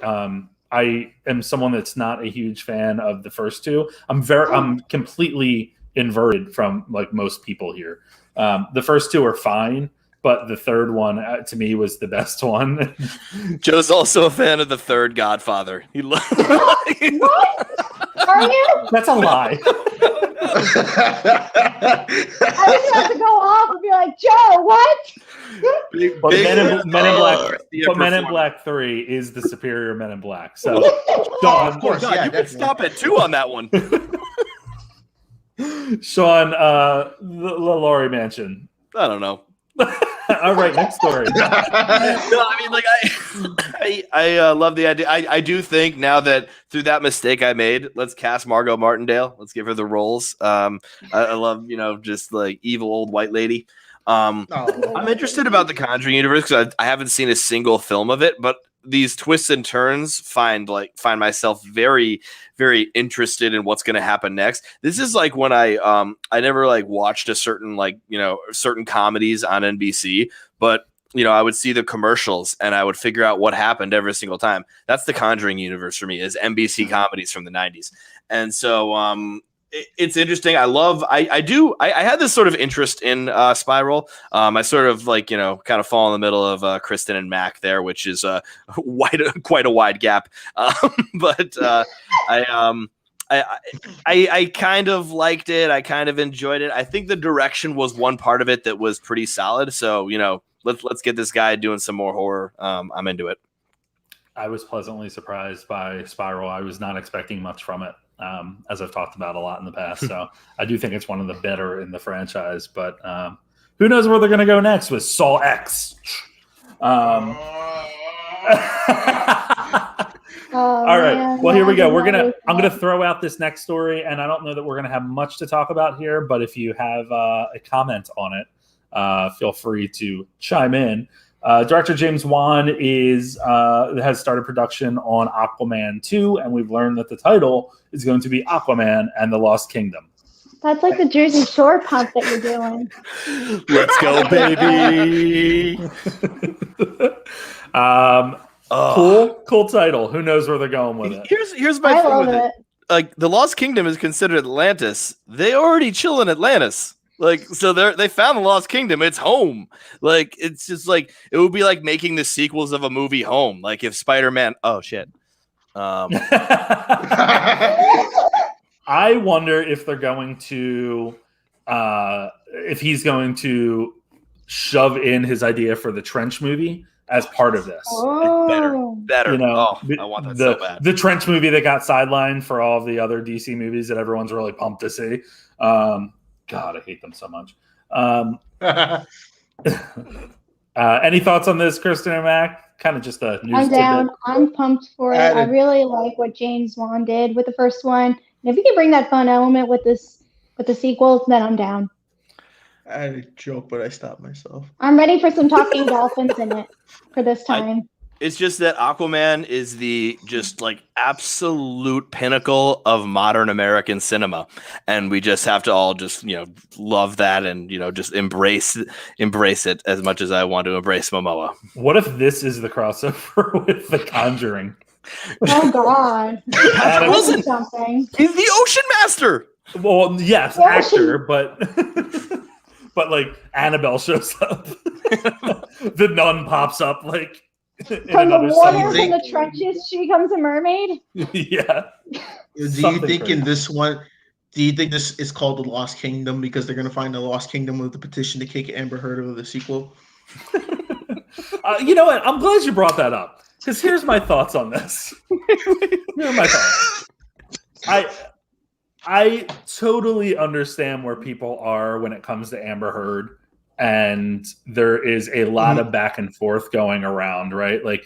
I am someone that's not a huge fan of the first two. I'm completely inverted from like most people here. The first two are fine, but the third one to me was the best one. Joe's also a fan of the third Godfather. He loves. What? Are you? That's a lie. I was about to go off and be like, Joe, what? But Men in Black 3 is the superior Men in Black. So, Sean, of course, God, yeah, you can stop at 2 on that one. Sean, the Laurie Mansion. I don't know. All right, next story. No, I mean, like I love the idea. I do think now that through that mistake I made, let's cast Margot Martindale. Let's give her the roles. I love, just like evil old white lady. I'm interested about the Conjuring universe because I haven't seen a single film of it, but these twists and turns find myself very, very interested in what's going to happen next. This is like when I never like watched a certain certain comedies on NBC, but I would see the commercials and I would figure out what happened every single time. That's the Conjuring universe for me, is NBC comedies from the 90s. And so it's interesting. I had this sort of interest in Spiral. I sort of kind of fall in the middle of Kristen and Mac there, which is quite a wide gap. But I kind of liked it. I kind of enjoyed it. I think the direction was one part of it that was pretty solid. So, let's get this guy doing some more horror. I'm into it. I was pleasantly surprised by Spiral. I was not expecting much from it. As I've talked about a lot in the past. So I do think it's one of the better in the franchise, but who knows where they're going to go next with Saw X. All right. Man, well, here we go. I'm going to throw out this next story, and I don't know that we're going to have much to talk about here, but if you have a comment on it, feel free to chime in. Director James Wan has started production on Aquaman 2, and we've learned that the title is going to be Aquaman and the Lost Kingdom. That's like the Jersey Shore pump that you're doing. Let's go, baby. Cool title. Who knows where they're going with it? Here's my thing with it. Like, the Lost Kingdom is considered Atlantis. They already chill in Atlantis. Like, so they found the Lost Kingdom. It's home. Like, it's just like, it would be like making the sequels of a movie home. Like if Spider-Man, oh shit. I wonder if they're going to, if he's going to shove in his idea for the Trench movie as part of this. Oh. Better. I want that so bad. The Trench movie that got sidelined for all of the other DC movies that everyone's really pumped to see. God, I hate them so much. Any thoughts on this, Kristen and Mac? Kind of just a news I'm down. tidbit. I'm pumped for it. I really like what James Wan did with the first one. And if you can bring that fun element with the sequels, then I'm down. I had a joke, but I stopped myself. I'm ready for some talking dolphins in it for this time. It's just that Aquaman is the just like absolute pinnacle of modern American cinema. And we just have to all just, love that and, just embrace it as much as I want to embrace Momoa. What if this is the crossover with The Conjuring? Oh, God. Patrick Wilson. Something. He's the Ocean Master. Well, yes, Yeah, actor, but but like Annabelle shows up. The nun pops up like in From the another water, scene. from the trenches, she becomes a mermaid. Yeah. Do you Something think crazy. in this one? Do you think this is called the Lost Kingdom because they're gonna find the Lost Kingdom with the petition to kick Amber Heard out of the sequel? You know what? I'm glad you brought that up because here's my thoughts on this. Here are my thoughts. I totally understand where people are when it comes to Amber Heard, and there is a lot of back and forth going around, right? Like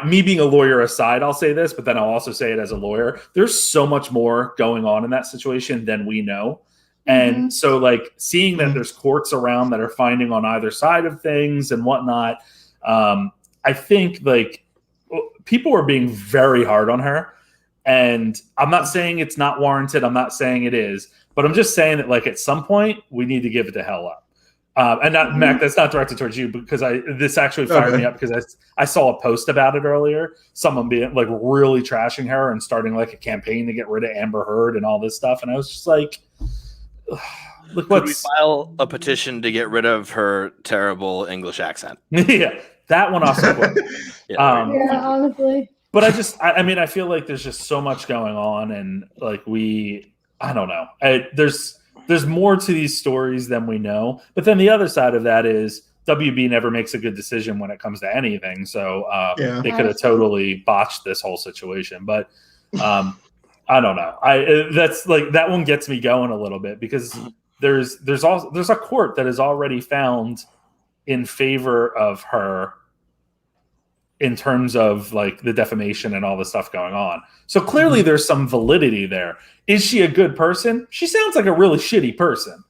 me being a lawyer aside, I'll say this, but then I'll also say it as a lawyer. There's so much more going on in that situation than we know. And so like seeing that there's courts around that are finding on either side of things and whatnot, I think like people are being very hard on her. And I'm not saying it's not warranted. I'm not saying it is, but I'm just saying that like at some point we need to give it the hell up. And not Mac, that's not directed towards you because this actually fired me up because I saw a post about it earlier. Someone being like really trashing her and starting like a campaign to get rid of Amber Heard and all this stuff. And I was just like, could we file a petition to get rid of her terrible English accent? Yeah, that one also. Honestly. But I feel like there's just so much going on, and like I don't know. There's more to these stories than we know. But then the other side of that is WB never makes a good decision when it comes to anything. So they could have totally botched this whole situation. But I don't know. That's like that one gets me going a little bit because there's a court that has already found in favor of her in terms of like the defamation and all the stuff going on. So clearly there's some validity there. Is she a good person? She sounds like a really shitty person.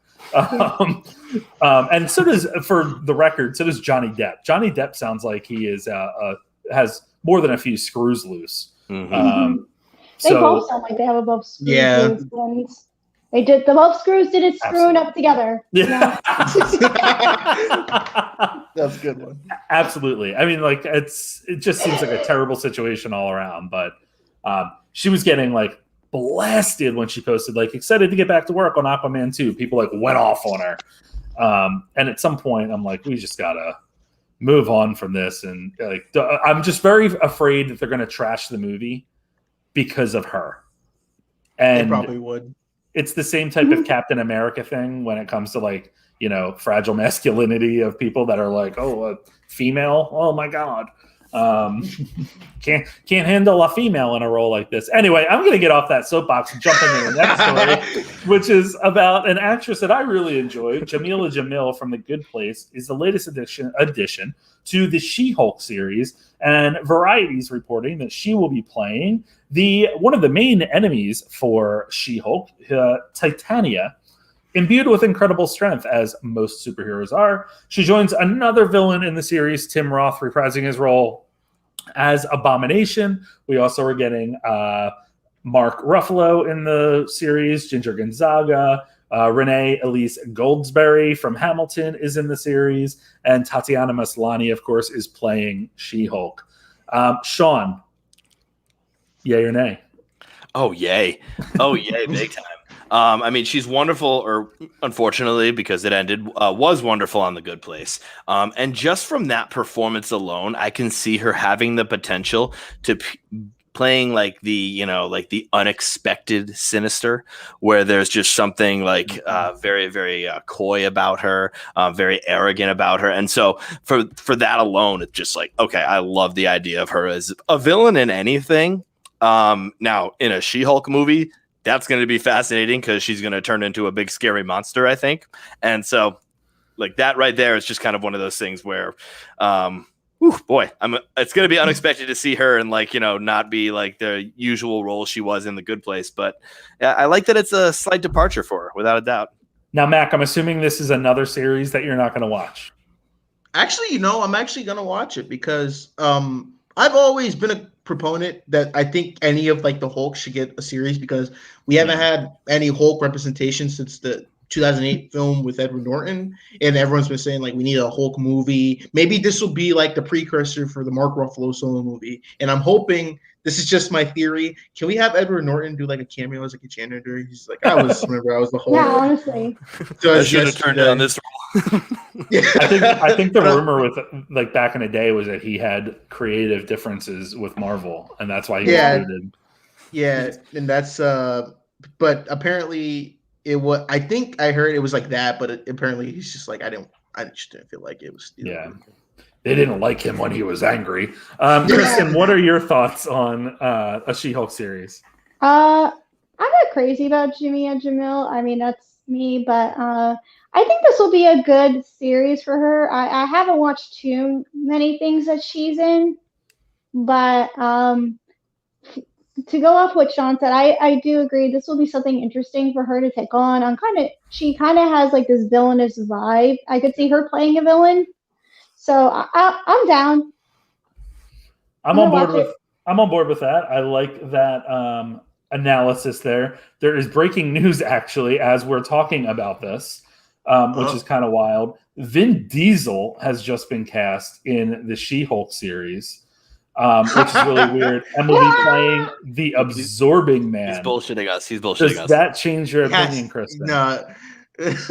And so does, for the record, so does Johnny Depp. Johnny Depp sounds like he is has more than a few screws loose. They both sound like they have above screws. Yeah. They did the both screws did it screwing up together. Yeah. That's a good one. Absolutely. I mean, like it just seems like a terrible situation all around. But she was getting like blasted when she posted like excited to get back to work on Aquaman 2. People like went off on her. And at some point I'm like, we just gotta move on from this. And like I'm just very afraid that they're gonna trash the movie because of her. And they probably would. It's the same type of Captain America thing when it comes to like, you know, fragile masculinity of people that are like, oh, a female. Oh my God. Can't handle a female in a role like this. Anyway, I'm going to get off that soapbox and jump into the next story, which is about an actress that I really enjoy. Jamila Jamil from The Good Place is the latest addition to the She-Hulk series, and Variety's reporting that she will be playing one of the main enemies for She-Hulk, Titania. Imbued with incredible strength, as most superheroes are, she joins another villain in the series, Tim Roth, reprising his role as Abomination. We also are getting Mark Ruffalo in the series, Ginger Gonzaga, Renee Elise Goldsberry from Hamilton is in the series, and Tatiana Maslany, of course, is playing She-Hulk. Sean, yay or nay? Oh, yay. Oh, yay, big time. I mean, she's wonderful, or unfortunately, because it ended, was wonderful on The Good Place. And just from that performance alone, I can see her having the potential to playing like the unexpected Sinister, where there's just something like very, very coy about her, very arrogant about her. And so for that alone, it's just like, okay, I love the idea of her as a villain in anything. Now, in a She-Hulk movie, that's going to be fascinating because she's going to turn into a big scary monster, I think. And so like that right there is just kind of one of those things where, it's going to be unexpected to see her and like, you know, not be like the usual role she was in The Good Place. But yeah, I like that it's a slight departure for her, without a doubt. Now, Mac, I'm assuming this is another series that you're not going to watch. Actually, I'm actually going to watch it because I've always been a proponent that I think any of like the Hulk should get a series because we haven't had any Hulk representation since the 2008 film with Edward Norton, and everyone's been saying like we need a Hulk movie. Maybe this will be like the precursor for the Mark Ruffalo solo movie. And I'm hoping, this is just my theory, can we have Edward Norton do like a cameo as like a janitor? He's like, I was the Hulk. Yeah, honestly. So I should have turned down this role. I think the rumor with like back in the day was that he had creative differences with Marvel, and that's why he was booted. Yeah, and that's but apparently it was. I think I heard it was like that, but apparently he's just like I just didn't feel like it was. Yeah, they didn't like him when he was angry. KRISTIN, what are your thoughts on a She-Hulk series? I'm not crazy about Jimmy and Jamil. I mean, that's me, but I think this will be a good series for her. I haven't watched too many things that she's in, but to go off what Sean said, I do agree this will be something interesting for her to take on. She kind of has like this villainous vibe. I could see her playing a villain, so I'm down. I'm on board with that. I like that analysis there. There is breaking news actually as we're talking about this, which is kind of wild. Vin Diesel has just been cast in the She-Hulk series. Which is really weird. And will be playing the Absorbing Man. He's bullshitting us. Does that change your opinion, KRISTIN? No. He's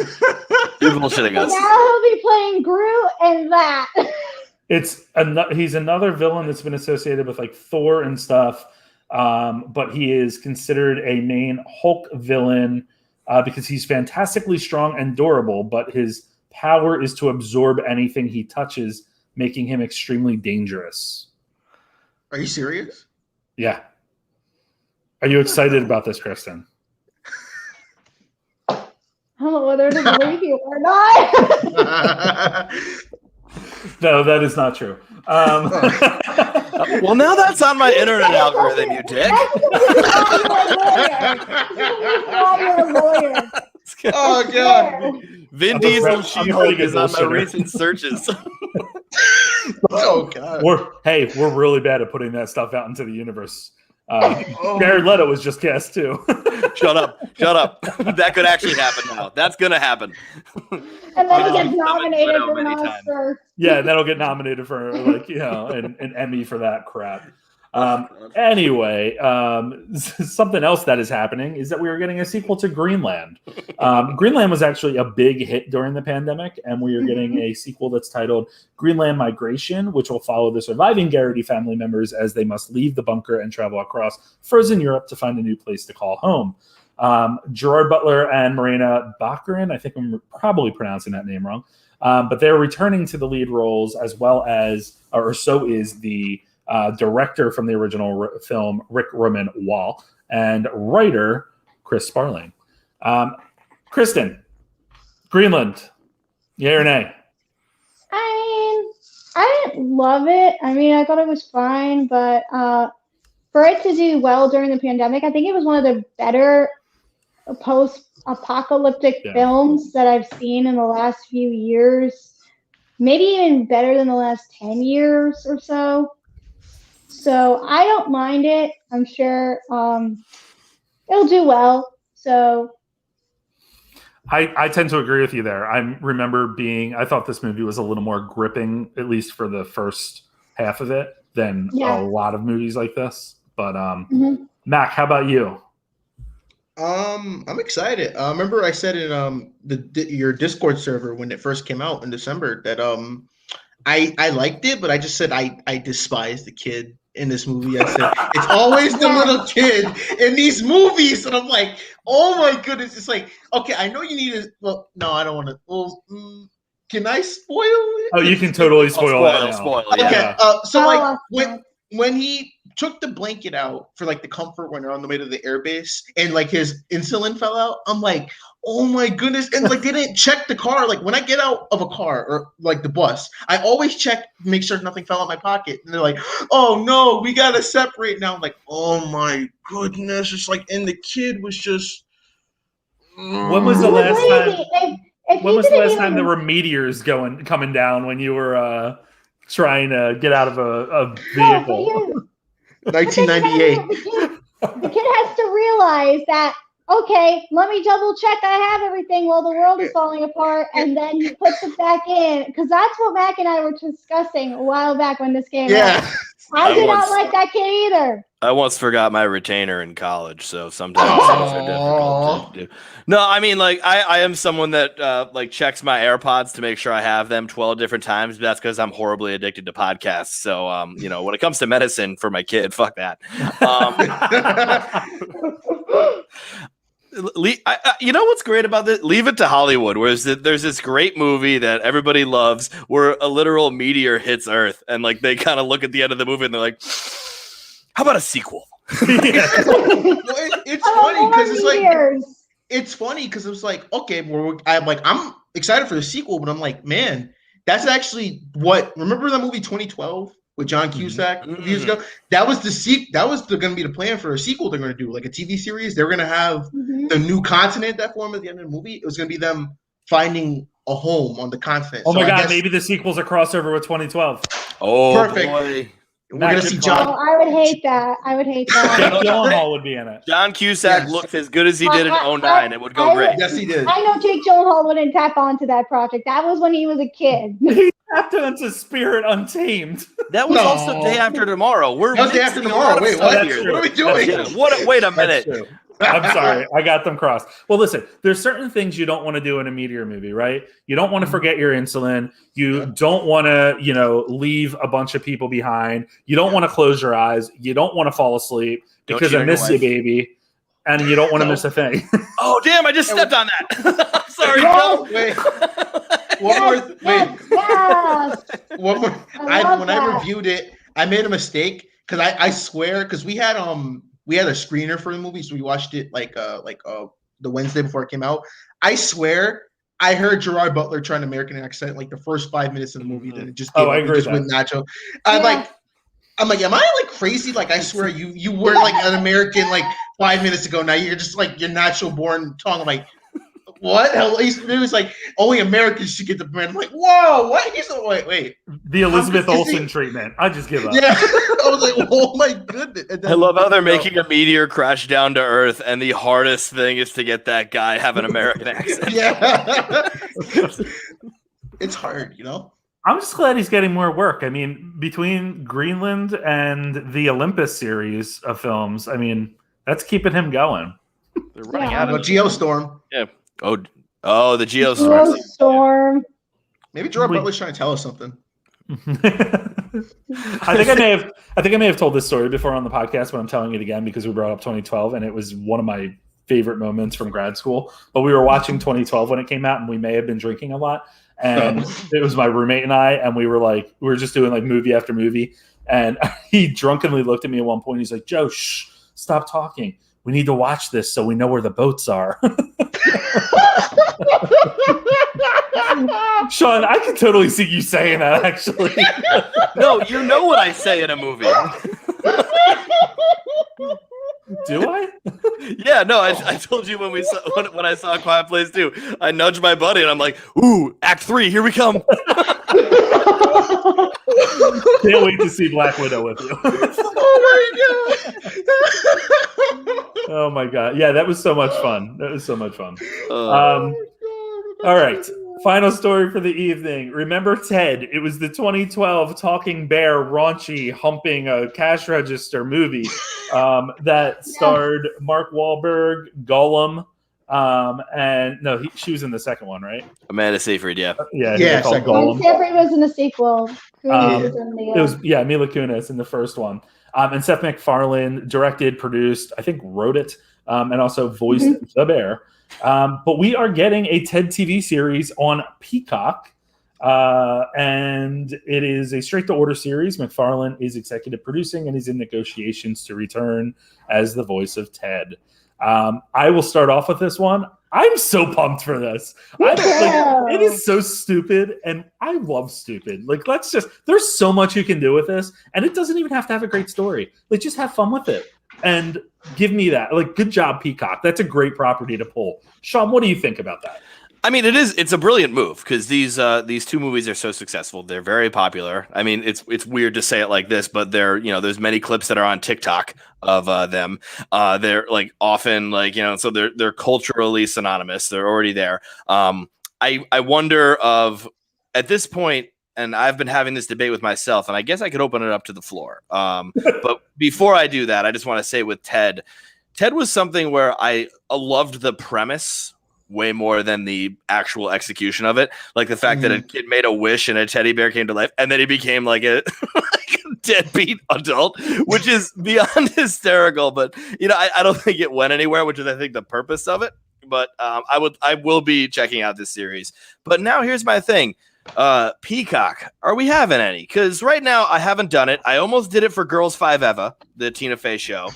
bullshitting us. Now he'll be playing Groot and that. He's another villain that's been associated with like Thor and stuff, but he is considered a main Hulk villain because he's fantastically strong and durable, but his power is to absorb anything he touches, making him extremely dangerous. Are you serious? Yeah. Are you excited about this, KRISTIN? I don't know whether to believe you or not. No, that is not true. Well, now that's on my internet algorithm, you dick. You're a lawyer. Oh, God. Vin Diesel She-Hulk is on my recent searches. Oh, God. We're really bad at putting that stuff out into the universe. Jared Leto was just cast too. Shut up. That could actually happen now. That's gonna happen. And then he gets nominated for an Oscar. Yeah, that'll get nominated for an Emmy for that crap. Anyway, something else that is happening is that we are getting a sequel to Greenland. Greenland was actually a big hit during the pandemic, and we are getting a sequel that's titled Greenland Migration, which will follow the surviving Garrity family members as they must leave the bunker and travel across frozen Europe to find a new place to call home. Gerard Butler and Marina Baccarin, I think I'm probably pronouncing that name wrong, but they're returning to the lead roles, as well as, or so is the director from the original film, Rick Roman Wall, and writer, Chris Sparling. KRISTIN, Greenland, yay or nay? I didn't love it. I mean, I thought it was fine, but for it to do well during the pandemic, I think it was one of the better post-apocalyptic films that I've seen in the last few years. Maybe even better than the last 10 years or so. So I don't mind it. I'm sure it'll do well. So I tend to agree with you there. I thought this movie was a little more gripping, at least for the first half of it, than a lot of movies like this. But Mac, how about you? I'm excited. Remember I said in your Discord server when it first came out in December that I liked it, but I just said I despise the kid in this movie. I said it's always the little kid in these movies, and I'm like, oh my goodness! It's like, okay, I know you need to. Well, no, I don't want to. Well, can I spoil it? Oh, you can totally spoil that. Spoil. Okay, so like when he took the blanket out for like the comfort when they're on the way to the airbase, and like his insulin fell out, I'm like, oh my goodness. And like they didn't check the car. Like when I get out of a car or like the bus, I always check, make sure nothing fell out my pocket. And they're like, oh no, we gotta separate now. I'm like, oh my goodness. It's like, and the kid was just When was the last time there were meteors coming down when you were trying to get out of a vehicle? 1998. The kid has to realize that okay, let me double check I have everything while the world is falling apart, and then he puts it back in, because that's what Mac and I were discussing a while back when this came out. I did not like that kid either. I once forgot my retainer in college, so sometimes things are difficult to do. No, I mean, like, I am someone that like checks my AirPods to make sure I have them 12 different times, but that's because I'm horribly addicted to podcasts. So, you know, when it comes to medicine for my kid, fuck that. You know what's great about this? Leave It to Hollywood, where there's this great movie that everybody loves where a literal meteor hits Earth, and like they kind of look at the end of the movie and they're like, how about a sequel? It's funny because it's like it's funny because it was like, okay, I'm excited for the sequel, but I'm like, man, that's actually what. Remember that movie 2012 with John Cusack years ago? That was going to be the plan for a sequel. They're going to do like a TV series. They're going to have the new continent that formed at the end of the movie. It was going to be them finding a home on the continent. Oh my God, maybe the sequel's a crossover with 2012. Oh, perfect. Boy. We're going to see John. Oh, I would hate that. Jake Gyllenhaal would be in it. John Cusack looked as good as he did in 09. It would go great. Yes, he did. I know Jake Gyllenhaal wouldn't tap onto that project. That was when he was a kid. He tapped onto Spirit Untamed. That was also Day After Tomorrow. That was Day After Tomorrow. Wait, what? What are we doing? Wait a minute. I'm sorry. I got them crossed. Well, listen, there's certain things you don't want to do in a meteor movie, right? You don't want to forget your insulin. You don't want to, leave a bunch of people behind. You don't want to close your eyes. You don't want to fall asleep because I miss you, baby. And you don't want to miss a thing. Oh, damn. I just stepped on that. I'm sorry. Wait. One more. When I reviewed it, I made a mistake because I swear, because we had a screener for the movie, so we watched it like the Wednesday before it came out. I swear I heard Gerard Butler try an American accent like the first 5 minutes of the movie, then it just I agree with Nacho. I'm like, am I like crazy? Like, I swear you were like an American like 5 minutes ago. Now you're just like your natural born tongue. I'm like, what? It was like only Americans should get the brand. I'm like, whoa, what? He's like, wait. The Elizabeth Olsen treatment. I just give up. Yeah, I was like, oh my goodness. I love how they're making a meteor crash down to Earth, and the hardest thing is to get that guy have an American accent. Yeah, it's hard, I'm just glad he's getting more work. I mean, between Greenland and the Olympus series of films, I mean, that's keeping him going. They're running out of Geostorm. Yeah. Oh, the Geostorm. Geostorm. Maybe Gerard Butler's trying to tell us something. I think I may have told this story before on the podcast, but I'm telling it again because we brought up 2012, and it was one of my favorite moments from grad school. But we were watching 2012 when it came out, and we may have been drinking a lot. And it was my roommate and I, and we were just doing like movie after movie. And he drunkenly looked at me at one point. He's like, "Joe, shh, stop talking. We need to watch this so we know where the boats are." Sean, I can totally see you saying that, actually. No, you know what I say in a movie. Do I? Yeah, no, I told you when I saw Quiet Place 2, I nudged my buddy and I'm like, ooh, Act 3, here we come. Can't wait to see Black Widow with you. Oh my god. Yeah, that was so much fun. All right. Final story for the evening. Remember Ted? It was the 2012 talking bear, raunchy, humping a cash register movie that starred Mark Wahlberg, Gollum, and no, she was in the second one, right? Amanda Seyfried, yeah. Yeah, called Gollum. Seyfried was in the sequel. It was Mila Kunis in the first one. And Seth MacFarlane directed, produced, I think wrote it, and also voiced the bear. But we are getting a TED TV series on Peacock, and it is a straight-to-order series. MacFarlane is executive producing, and he's in negotiations to return as the voice of Ted. I will start off with this one. I'm so pumped for this. It is so stupid, and I love stupid. Like, there's so much you can do with this, and it doesn't even have to have a great story. Like, just have fun with it. And give me that. Like, good job, Peacock. That's a great property to pull. Sean, what do you think about that? I mean, it's a brilliant move because these two movies are so successful. They're very popular. I mean, it's weird to say it like this, but there's many clips that are on TikTok of them. They're like often like, so they're culturally synonymous. They're already there. I wonder at this point, and I've been having this debate with myself, and I guess I could open it up to the floor. But before I do that, I just want to say with Ted was something where I loved the premise way more than the actual execution of it. Like the fact that a kid made a wish and a teddy bear came to life, and then he became like a, like a deadbeat adult, which is beyond hysterical. But I don't think it went anywhere, which is I think the purpose of it. But I will be checking out this series. But now here's my thing. Peacock, are we having any? Because right now I haven't done it. I almost did it for Girls 5 Eva, the Tina Fey show.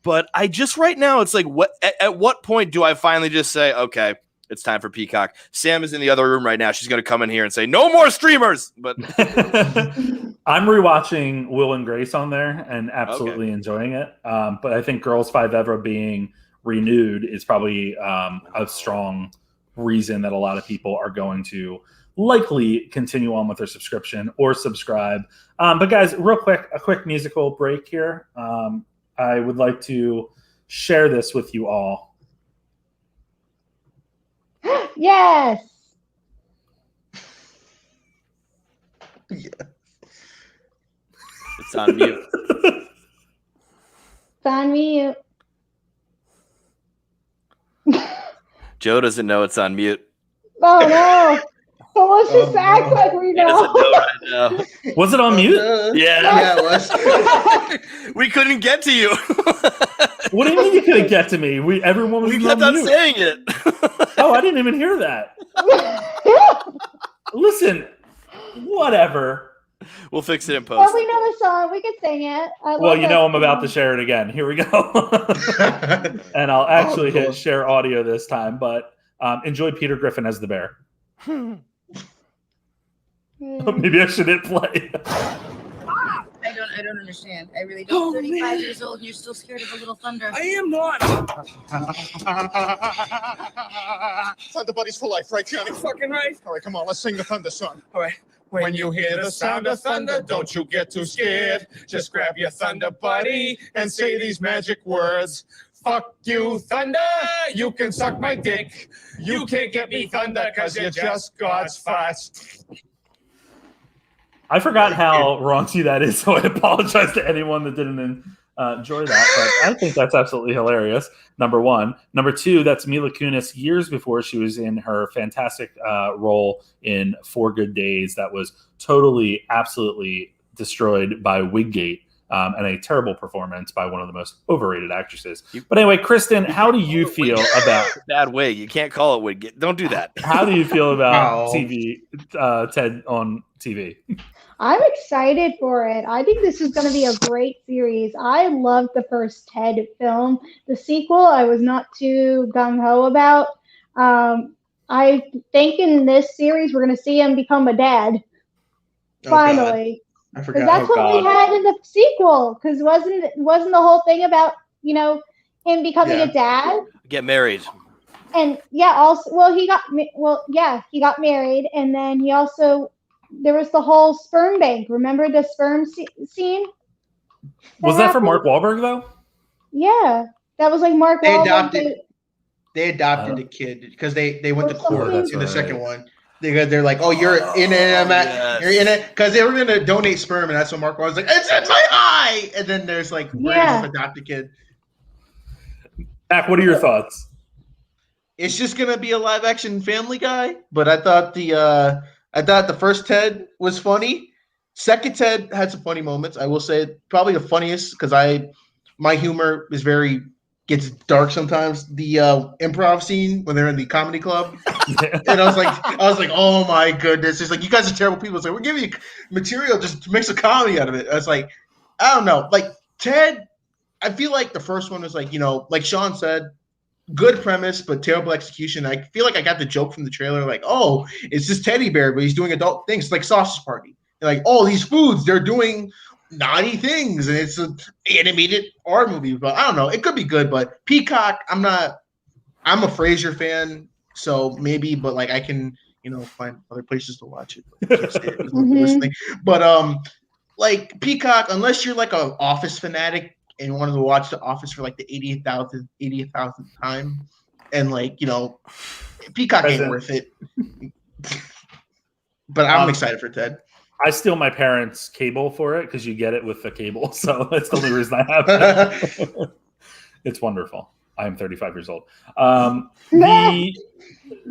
But I just right now, it's like, at what point do I finally just say, okay, it's time for Peacock? Sam is in the other room right now. She's going to come in here and say, no more streamers. But I'm rewatching Will and Grace on there and absolutely enjoying it. But I think Girls 5 Eva being renewed is probably a strong reason that a lot of people are going to likely continue on with their subscription or subscribe. But guys, real quick, a quick musical break here. I would like to share this with you all. Yes. Yeah. it's on mute. It's on mute. Joe doesn't know it's on mute. Oh no. So let's just act like we He doesn't know. know right now. Was it on mute? Yeah. it was. We couldn't get to you. What do you mean you couldn't get to me? Everyone was We on kept on mute. saying it. Oh, I didn't even hear that. Listen, whatever. We'll fix it in Well, post. we know the song. We could sing it. Well, I'm about to share it again. Here we go. And I'll actually cool. hit share audio this time, but enjoy Peter Griffin as the bear. Maybe I should hit play. I don't understand. I really don't. 35 years old and you're still scared of a little thunder. I am not. Thunder Buddies for life, right, Johnny? Fucking right. All right, come on, let's sing the thunder song. All right. When you hear the sound of thunder, don't you get too scared. Just grab your Thunder Buddy and say these magic words. Fuck you, thunder. You can suck my dick. You can't get me thunder because you're just God's farts. I forgot how raunchy that is, so I apologize to anyone that didn't enjoy that. But I think that's absolutely hilarious, number one. Number two, that's Mila Kunis years before she was in her fantastic role in 4 Good Days that was totally, absolutely destroyed by Wiggate. And a terrible performance by one of the most overrated actresses. But anyway, KRISTIN, how do you feel about Bad wig? You can't call it wig. Don't do that. how do you feel about Wow. TV Ted on TV? I'm excited for it. I think this is going to be a great series. I loved the first Ted film. The sequel, I was not too gung-ho about. I think in this series, we're going to see him become a dad. Oh, Finally. I Because forgot. that's what we God. had in the sequel. Because wasn't the whole thing about, him becoming Yeah. a dad? Get married. And he got married, and then he also, there was the whole sperm bank. Remember the sperm scene? Was that from happened? Mark Wahlberg though? Yeah, that was like Mark They Wahlberg. adopted- They adopted the kid because they went to Or court something. in the That's second right. one. They're like, oh, you're in it, yes. you're in it, because they were gonna donate sperm, and that's what Mark was like, it's in my eye, and then there's like, we're Yeah. gonna just adopt the kid. Mac, what are your thoughts? It's just gonna be a live action Family Guy, but I thought the first Ted was funny. Second Ted had some funny moments. I will say probably the funniest because my humor is gets dark sometimes. The improv scene when they're in the comedy club. And I was like, oh my goodness. It's like, you guys are terrible people. It's like, we're giving you material just to make some comedy out of it. I was like, I don't know. Like Ted, I feel like the first one was like, like Sean said, good premise, but terrible execution. I feel like I got the joke from the trailer, like, oh, it's this teddy bear, but he's doing adult things. It's like Sausage Party. And like, all these foods, they're doing naughty things, and it's an animated horror movie. But I don't know. It could be good, but Peacock, I'm a Frasier fan. So maybe, but like I can, find other places to watch it. But I can't say it 'cause I'm listening. But like Peacock, unless you're like an Office fanatic and you wanted to watch The Office for like the 80,000th time, and like Peacock ain't worth it. But I'm excited for Ted. I steal my parents' cable for it because you get it with the cable, so that's the only reason I have it. It's wonderful. I am 35 years old.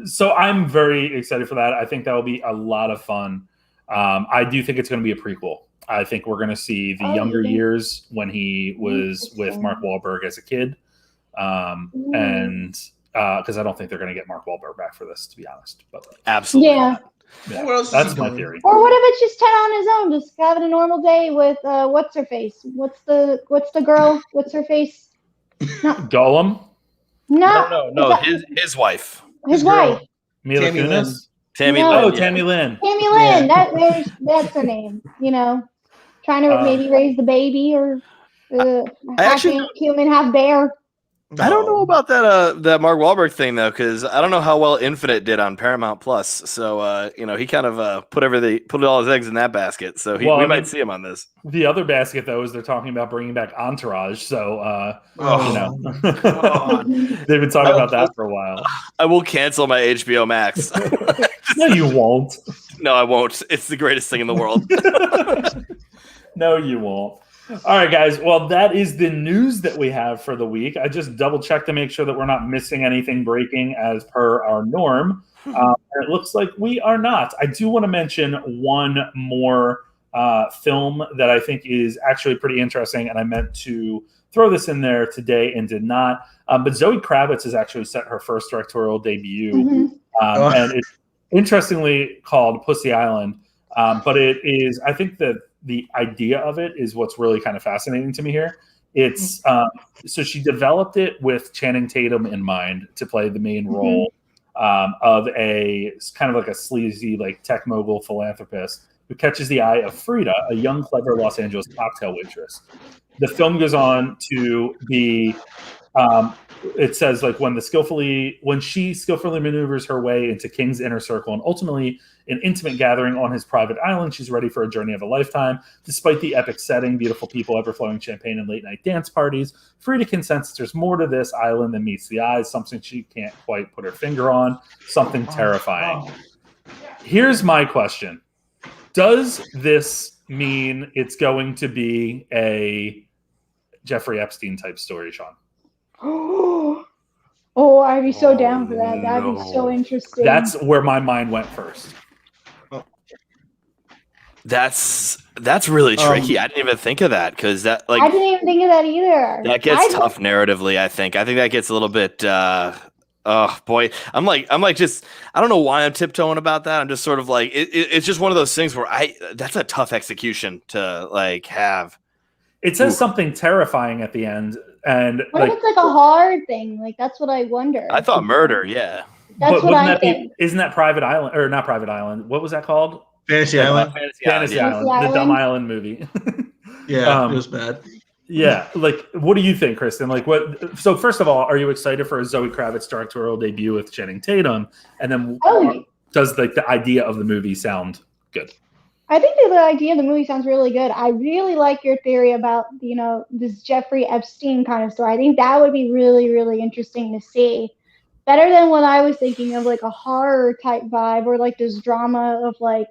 So I'm very excited for that. I think that will be a lot of fun. I do think it's going to be a prequel. I think we're going to see the younger years when he was with Mark Wahlberg as a kid. And because I don't think they're going to get Mark Wahlberg back for this, to be honest. But absolutely. Yeah. What else That's my theory. Or what if it's just Ted on his own, just having a normal day with what's her face? What's the girl? What's her face? No. Gollum? No. His wife. His wife. Mila Kunis? Tammy No. Lynn. Oh, Tammy Lynn. Tammy Lynn. That's her name. Trying to maybe raise the baby or half human, half bear. I don't know about that Mark Wahlberg thing though, because I don't know how well Infinite did on Paramount Plus. So he kind of put all his eggs in that basket. So we might see him on this. The other basket though is they're talking about bringing back Entourage. So they've been talking about that for a while. I will cancel my HBO Max. No, you won't. No, I won't. It's the greatest thing in the world. No, you won't. All right, guys. Well, that is the news that we have for the week. I just double-checked to make sure that we're not missing anything breaking as per our norm. It looks like we are not. I do want to mention one more film that I think is actually pretty interesting, and I meant to throw this in there today and did not. But Zoe Kravitz has actually set her first directorial debut, and it's interestingly called Pussy Island. But it is, I think that the idea of it is what's really kind of fascinating to me here. It's so she developed it with Channing Tatum in mind to play the main role of a kind of like a sleazy like tech mogul philanthropist who catches the eye of Frida, a young, clever Los Angeles cocktail waitress. The film goes on to be it says like when she skillfully maneuvers her way into King's inner circle and ultimately an intimate gathering on his private island, she's ready for a journey of a lifetime. Despite the epic setting, beautiful people, ever-flowing champagne, and late-night dance parties, Frida can sense that there's more to this island than meets the eyes, something she can't quite put her finger on, something terrifying. Here's my question. Does this mean it's going to be a Jeffrey Epstein type story, Sean? Oh, I'd be so down for that. That'd be so interesting. That's where my mind went first. That's really tricky. I didn't even think of that because I didn't even think of that either. That gets tough narratively. I think that gets a little bit. Oh boy, I'm like just I don't know why I'm tiptoeing about that. I'm just sort of like it's just one of those things where that's a tough execution to like have. It says something terrifying at the end, and what if it's like a hard thing? Like that's what I wonder. I thought murder, yeah. That's what I think. Isn't that Private Island or not Private Island? What was that called? Fantasy Island. Fantasy Island. The Dumb Island movie. Yeah, it was bad. Yeah, like what do you think, Kristen? Like what? So first of all, are you excited for a Zoe Kravitz directorial debut with Channing Tatum? And then does like the idea of the movie sound good? I think the idea of the movie sounds really good. I really like your theory about, this Jeffrey Epstein kind of story. I think that would be really, really interesting to see. Better than what I was thinking of, like a horror type vibe or like this drama of like,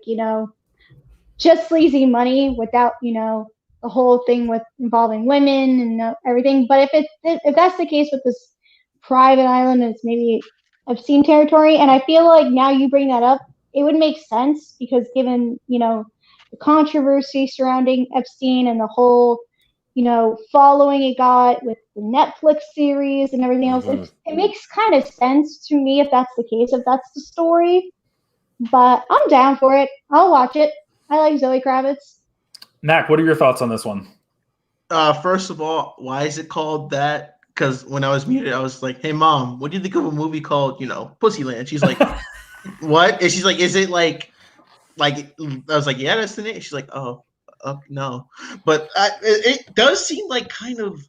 just sleazy money without, the whole thing with involving women and everything. But if that's the case with this Private Island, it's maybe Epstein territory. And I feel like now you bring that up, it would make sense because given, the controversy surrounding Epstein and the whole, following it got with the Netflix series and everything else, it makes kind of sense to me if that's the case, if that's the story. But I'm down for it. I'll watch it. I like Zoe Kravitz. Mac, what are your thoughts on this one? First of all, why is it called that? Because when I was muted, I was like, "Hey, Mom, what do you think of a movie called, Pussyland?" She's like, "What?" And she's like, "Is it like?" I was like, "Yeah, that's the name." She's like, "Oh, no," but it does seem like kind of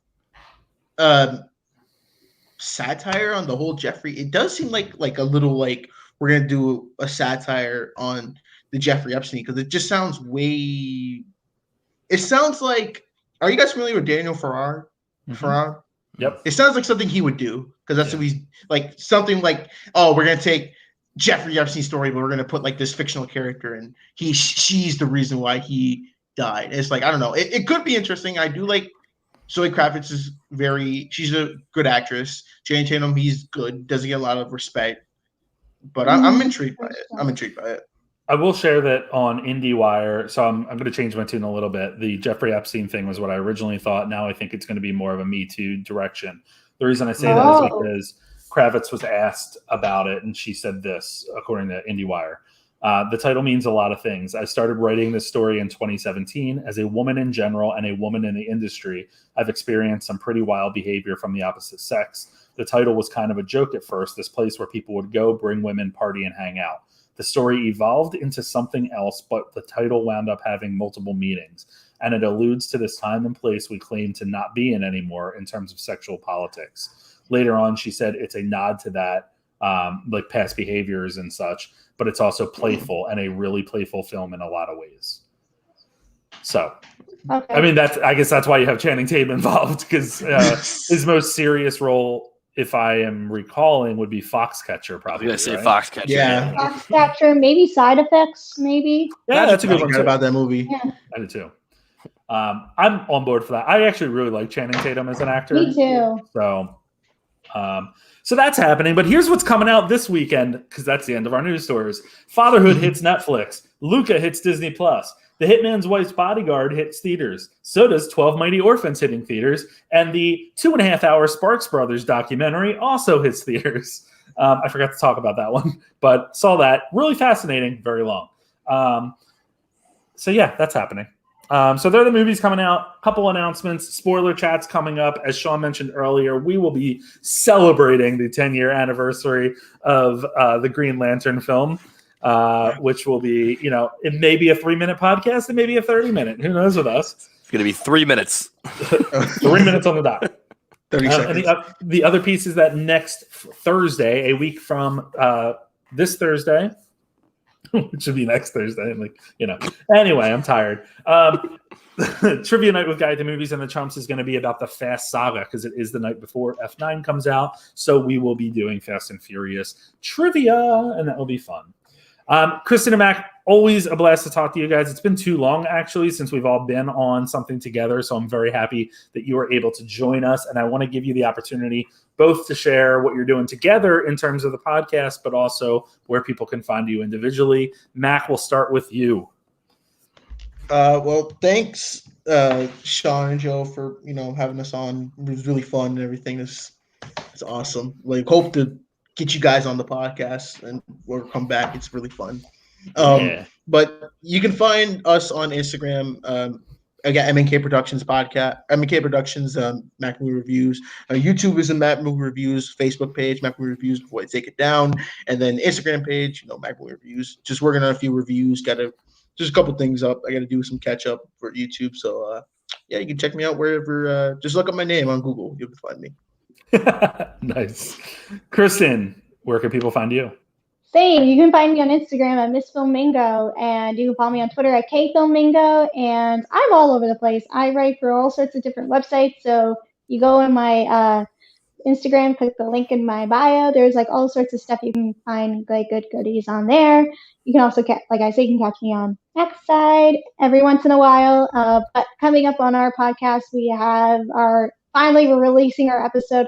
satire on the whole Jeffrey. It does seem like a little like we're gonna do a satire on the Jeffrey Epstein because it just sounds way. It sounds like. Are you guys familiar with Daniel Farrar? Farrar? Yep. It sounds like something he would do because that's what he's like. Something like, oh, we're gonna take Jeffrey Epstein's story, but we're gonna put like this fictional character, and she's the reason why he died. It's like I don't know. It could be interesting. I do like Zoe Kravitz she's a good actress. Channing Tatum, he's good. Doesn't get a lot of respect, but I'm intrigued by it. I will share that on IndieWire. So I'm going to change my tune a little bit. The Jeffrey Epstein thing was what I originally thought. Now I think it's going to be more of a Me Too direction. The reason I say that is because Kravitz was asked about it, and she said this, according to IndieWire. The title means a lot of things. I started writing this story in 2017. As a woman in general and a woman in the industry, I've experienced some pretty wild behavior from the opposite sex. The title was kind of a joke at first, this place where people would go, bring women, party, and hang out. The story evolved into something else, but the title wound up having multiple meanings, and it alludes to this time and place we claim to not be in anymore in terms of sexual politics. Later on, she said it's a nod to that, like past behaviors and such, but it's also playful and a really playful film in a lot of ways. So, I mean, I guess that's why you have Channing Tatum involved, because his most serious role, if I am recalling, would be Foxcatcher, probably. I was gonna say Foxcatcher. Yeah. Foxcatcher, maybe Side Effects, maybe. Yeah, that's a good one too. About that movie. Yeah. I do too. I'm on board for that. I actually really like Channing Tatum as an actor. Me too. So that's happening. But here's what's coming out this weekend, because that's the end of our news stories. Fatherhood hits Netflix. Luca hits Disney Plus. The Hitman's Wife's Bodyguard hits theaters. So does 12 Mighty Orphans hitting theaters. And the 2.5-hour Sparks Brothers documentary also hits theaters. I forgot to talk about that one, but saw that. Really fascinating, very long. So yeah, that's happening. So there are the movies coming out. Couple announcements. Spoiler chats coming up. As Sean mentioned earlier, we will be celebrating the 10-year anniversary of the Green Lantern film. Which will be, it may be a 3-minute podcast, it may be a 30-minute. Who knows with us? It's going to be 3 minutes. 3 minutes on the dot. 30 seconds. And the other piece is that next Thursday, a week from this Thursday, which should be next Thursday. Anyway, I'm tired. Trivia night with Guide to Movies and the Chumps is going to be about the Fast Saga because it is the night before F9 comes out. So we will be doing Fast and Furious trivia, and that will be fun. KRISTIN and Mac, always a blast to talk to you guys. It's been too long, actually, since we've all been on something together. So I'm very happy that you were able to join us. And I want to give you the opportunity both to share what you're doing together in terms of the podcast, but also where people can find you individually. Mac, we'll start with you. Well, thanks, Sean and Joe, for having us on. It was really fun and everything. It's awesome. Hope to get you guys on the podcast and we'll come back. It's really fun. But you can find us on Instagram. I got MNK Productions podcast, MNK Productions, Mac Movie Reviews. YouTube is in Mac Movie Reviews. Facebook page, Mac Movie Reviews before I take it down. And then Instagram page, Mac Movie Reviews. Just working on a few reviews. Just a couple things up. I got to do some catch up for YouTube. So, yeah, you can check me out wherever. Just look up my name on Google. You'll find me. Nice. KRISTIN, where can people find you? Same. You can find me on Instagram at Miss Filmingo, and you can follow me on Twitter at KFilmingo, and I'm all over the place. I write for all sorts of different websites, so you go in my Instagram, click the link in my bio. There's all sorts of stuff you can find, good goodies on there. You can also, like I say, you can catch me on Backside every once in a while. But coming up on our podcast, we have finally we're releasing our episode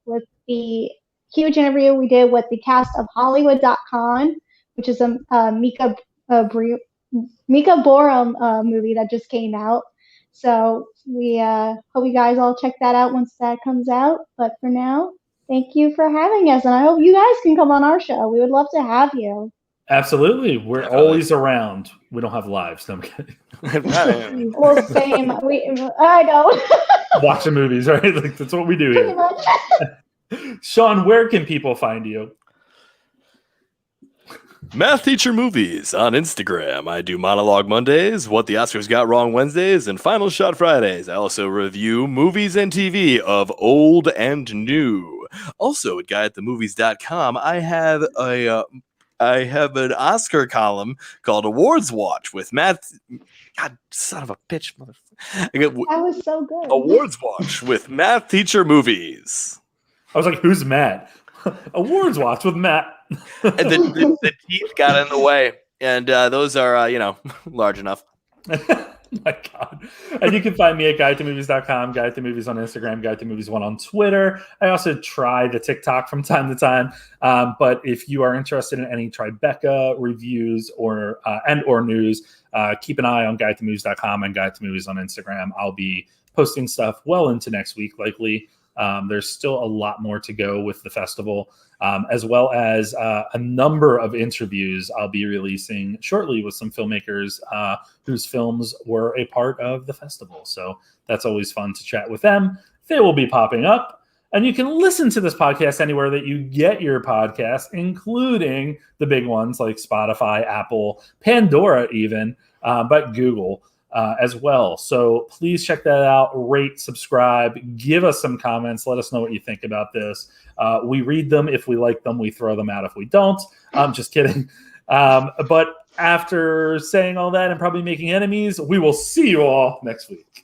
with the huge interview we did with the cast of Hollywood.com, which is a Mika Borum movie that just came out. So we hope you guys all check that out once that comes out. But for now, thank you for having us, and I hope you guys can come on our show. We would love to have you. Absolutely. We're always around. We don't have lives. No, I'm kidding. Well, same. I know. Watching movies, right? That's what we do here. Sean, where can people find you? Math Teacher Movies on Instagram. I do Monologue Mondays, What the Oscars Got Wrong Wednesdays, and Final Shot Fridays. I also review movies and TV of old and new. Also at guyatthemovies.com, I have an Oscar column called Awards Watch with Matt. God, son of a bitch, motherfucker. That was so good. Awards Watch with Math Teacher Movies. I was like, who's Matt? Awards Watch with Matt. And the teeth got in the way. And those are, large enough. My God. And you can find me at guyatthemovies.com, Guy at the Movies on Instagram, Guy at the Movies 1 on Twitter. I also try the TikTok from time to time. But if you are interested in any Tribeca reviews or news, keep an eye on guyatthemovies.com and Guy at the Movies on Instagram. I'll be posting stuff well into next week, likely. There's still a lot more to go with the festival, as well as a number of interviews I'll be releasing shortly with some filmmakers whose films were a part of the festival. So that's always fun to chat with them. They will be popping up. And you can listen to this podcast anywhere that you get your podcasts, including the big ones like Spotify, Apple, Pandora even, but Google. As well. So please check that out, rate, subscribe, give us some comments. Let us know what you think about this. We read them. If we like them, we throw them out. If we don't, I'm just kidding. But after saying all that and probably making enemies, we will see you all next week.